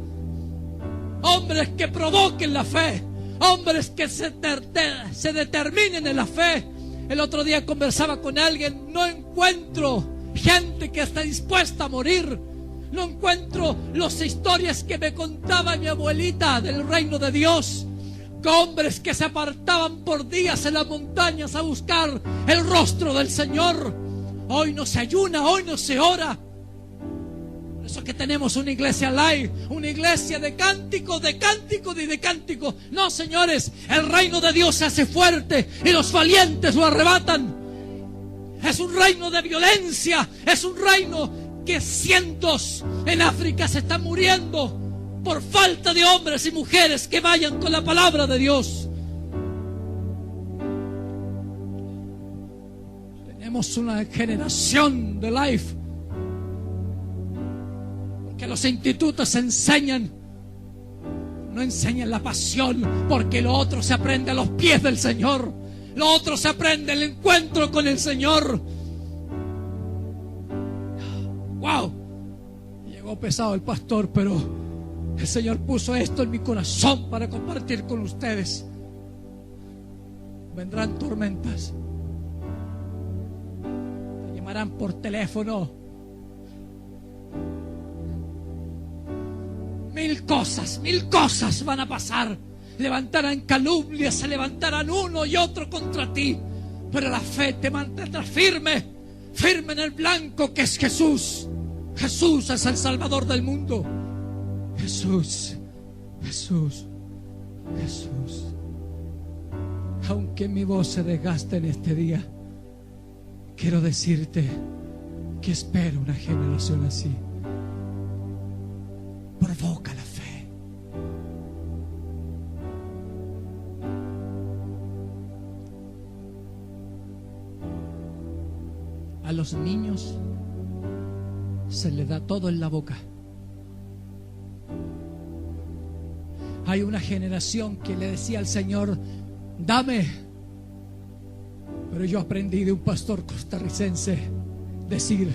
Hombres que provoquen la fe, hombres que se determinen en la fe. El otro día conversaba con alguien: no encuentro gente que está dispuesta a morir. No encuentro las historias que me contaba mi abuelita del reino de Dios. Hombres que se apartaban por días en las montañas a buscar el rostro del Señor. Hoy no se ayuna, hoy no se ora. Por eso que tenemos una iglesia live, una iglesia de cánticos, de cánticos y de cánticos. No, señores, el reino de Dios se hace fuerte y los valientes lo arrebatan. Es un reino de violencia, es un reino que cientos en África se están muriendo por falta de hombres y mujeres que vayan con la palabra de Dios. Tenemos una generación de life que los institutos enseñan, no enseñan la pasión, porque lo otro se aprende a los pies del Señor, lo otro se aprende el encuentro con el Señor. Wow, llegó pesado el pastor, pero el Señor puso esto en mi corazón para compartir con ustedes. Vendrán tormentas, te llamarán por teléfono, mil cosas van a pasar. Levantarán calumnias, se levantarán uno y otro contra ti, pero la fe te mantendrá firme en el blanco que es Jesús. Jesús es el Salvador del mundo. Jesús. Aunque mi voz se desgaste en este día, quiero decirte que espero una generación así. Provoca la fe. A los niños se les da todo en la boca. Hay una generación que le decía al Señor: dame. Pero yo aprendí de un pastor costarricense decir: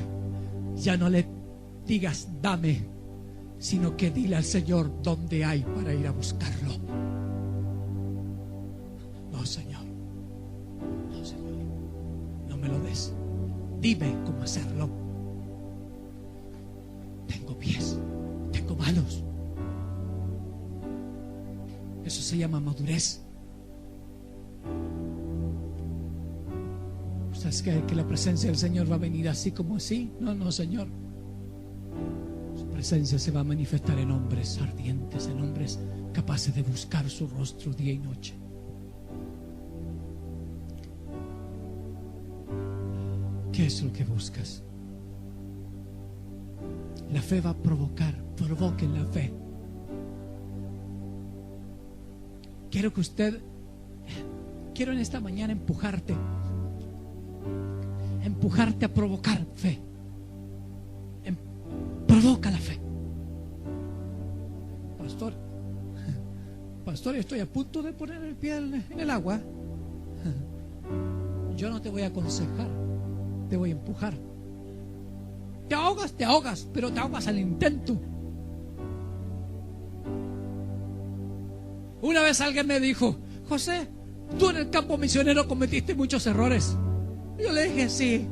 ya no le digas dame, sino que dile al Señor dónde hay para ir a buscarlo. No, Señor, no me lo des. Dime cómo hacerlo. Tengo pies, tengo manos. Eso se llama madurez. ¿Ustedes creen que la presencia del Señor va a venir así como así? No, Señor. Su presencia se va a manifestar en hombres ardientes, en hombres capaces de buscar su rostro día y noche. ¿Qué es lo que buscas? La fe va a provocar. Provoquen la fe. Quiero en esta mañana empujarte empujarte a provocar fe. Provoca la fe. Pastor, estoy a punto de poner el pie en el agua. Yo no te voy a aconsejar, te voy a empujar. Te ahogas, pero te ahogas al intento. Una vez alguien me dijo: José, tú en el campo misionero cometiste muchos errores. Yo le dije: sí,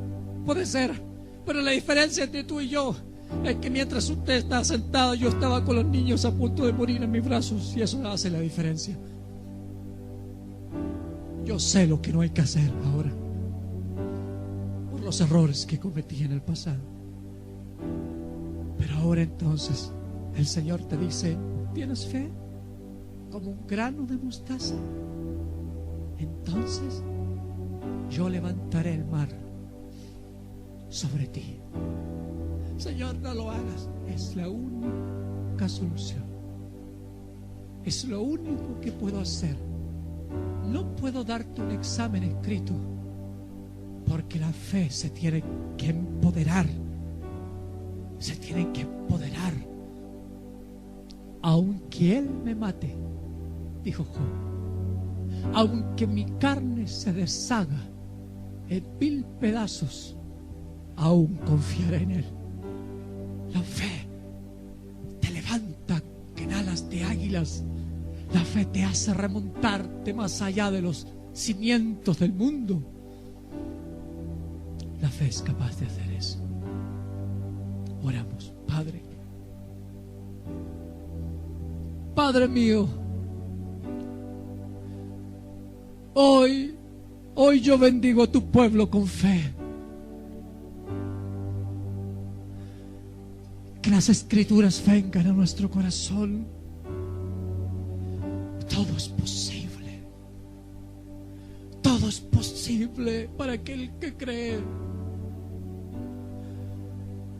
puede ser, pero la diferencia entre tú y yo es que mientras usted estaba sentado, yo estaba con los niños a punto de morir en mis brazos, y eso hace la diferencia. Yo sé lo que no hay que hacer ahora por los errores que cometí en el pasado. Pero ahora entonces el Señor te dice: ¿tienes fe como un grano de mostaza? Entonces yo levantaré el mar sobre ti. Señor, no lo hagas. Es la única solución. Es lo único que puedo hacer. No puedo darte un examen escrito, porque la fe se tiene que empoderar. Se tiene que empoderar. Aunque Él me mate, dijo Job, aunque mi carne se deshaga en 1000 pedazos, aún confiaré en Él. La fe te levanta en alas de águilas. La fe te hace remontarte más allá de los cimientos del mundo. La fe es capaz de hacer eso. Oramos. Padre mío, hoy yo bendigo a tu pueblo con fe. Que las escrituras vengan a nuestro corazón. Todo es posible. Todo es posible para aquel que cree.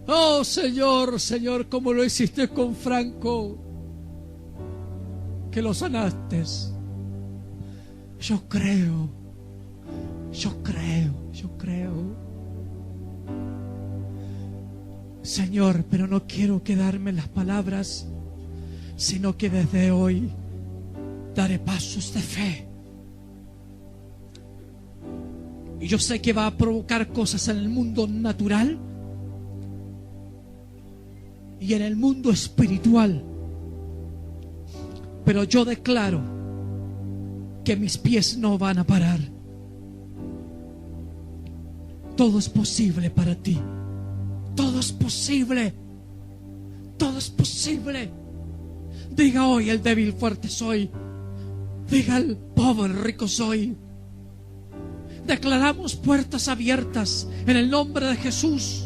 Oh Señor, Señor, como lo hiciste con Franco, que lo sanaste. Yo creo. Señor, pero no quiero quedarme en las palabras, sino que desde hoy daré pasos de fe. Y yo sé que va a provocar cosas en el mundo natural y en el mundo espiritual. Pero yo declaro que mis pies no van a parar. Todo es posible para ti. Todo es posible. Todo es posible. Diga hoy el débil fuerte soy. Diga el pobre rico soy. Declaramos puertas abiertas en el nombre de Jesús.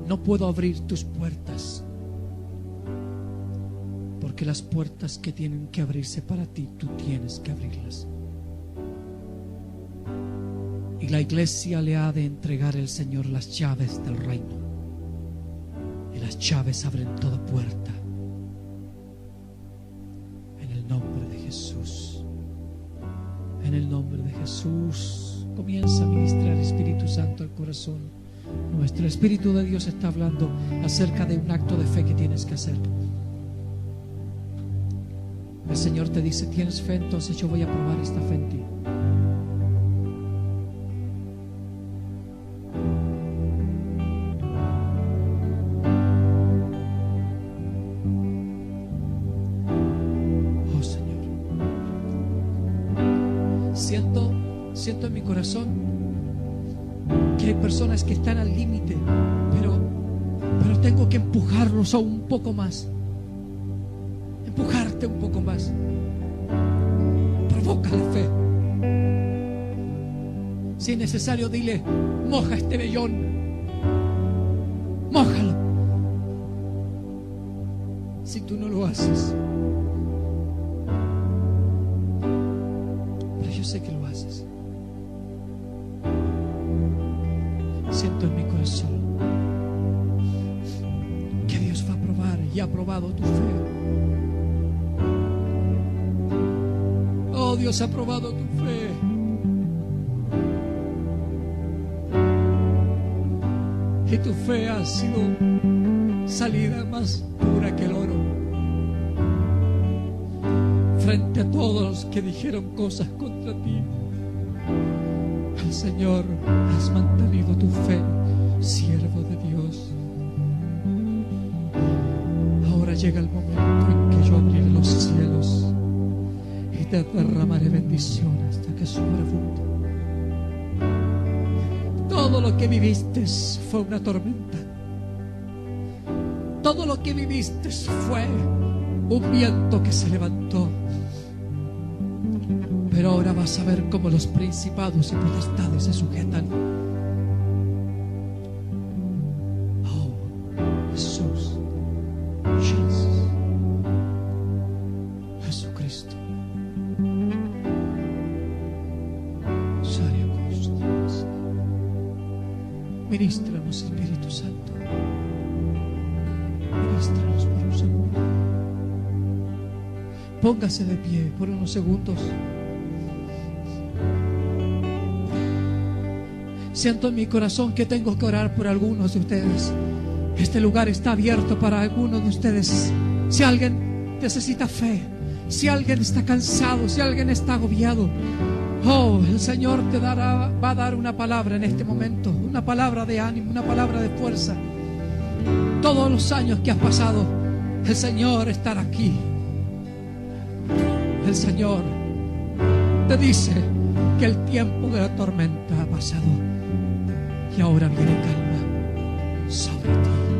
No puedo abrir tus puertas, porque las puertas que tienen que abrirse para ti, tú tienes que abrirlas. Y la iglesia le ha de entregar el Señor las llaves del reino. Y las llaves abren toda puerta. En el nombre de Jesús. En el nombre de Jesús. Comienza a ministrar, Espíritu Santo, al corazón. Nuestro Espíritu de Dios está hablando acerca de un acto de fe que tienes que hacer. El Señor te dice: ¿tienes fe? Entonces yo voy a probar esta fe en ti. Oh Señor, siento en mi corazón que hay personas que están al límite, pero tengo que empujarlos aún un poco más. Empujarte un poco más. Provoca la fe. Si es necesario, dile: moja este vellón. Mójalo. Si tú no lo haces, pero yo sé que lo haces. Siento en mi corazón que Dios va a probar y y ha probado tu fe. Oh, Dios ha probado tu fe. Y tu fe ha sido salida más pura que el oro. Frente a todos los que dijeron cosas contra ti, el Señor has mantenido tu fe, siervo de Dios. Ahora llega el momento en que yo abriré los cielos y te derramaré bendición hasta que sobreabunde. Todo lo que viviste fue una tormenta. Todo lo que viviste fue un viento que se levantó. Pero ahora vas a ver cómo los principados y potestades se sujetan. Oh, Jesús, Jesus, Jesucristo. Ministranos, Espíritu Santo. Ministranos por un segundo. Póngase de pie por unos segundos. Siento en mi corazón que tengo que orar por algunos de ustedes. Este lugar está abierto para algunos de ustedes. Si alguien necesita fe, si alguien está cansado, si alguien está agobiado, oh, el Señor te va a dar una palabra en este momento, una palabra de ánimo, una palabra de fuerza. Todos los años que has pasado, el Señor estará aquí. El Señor te dice que el tiempo de la tormenta ha pasado y ahora viene calma sobre ti.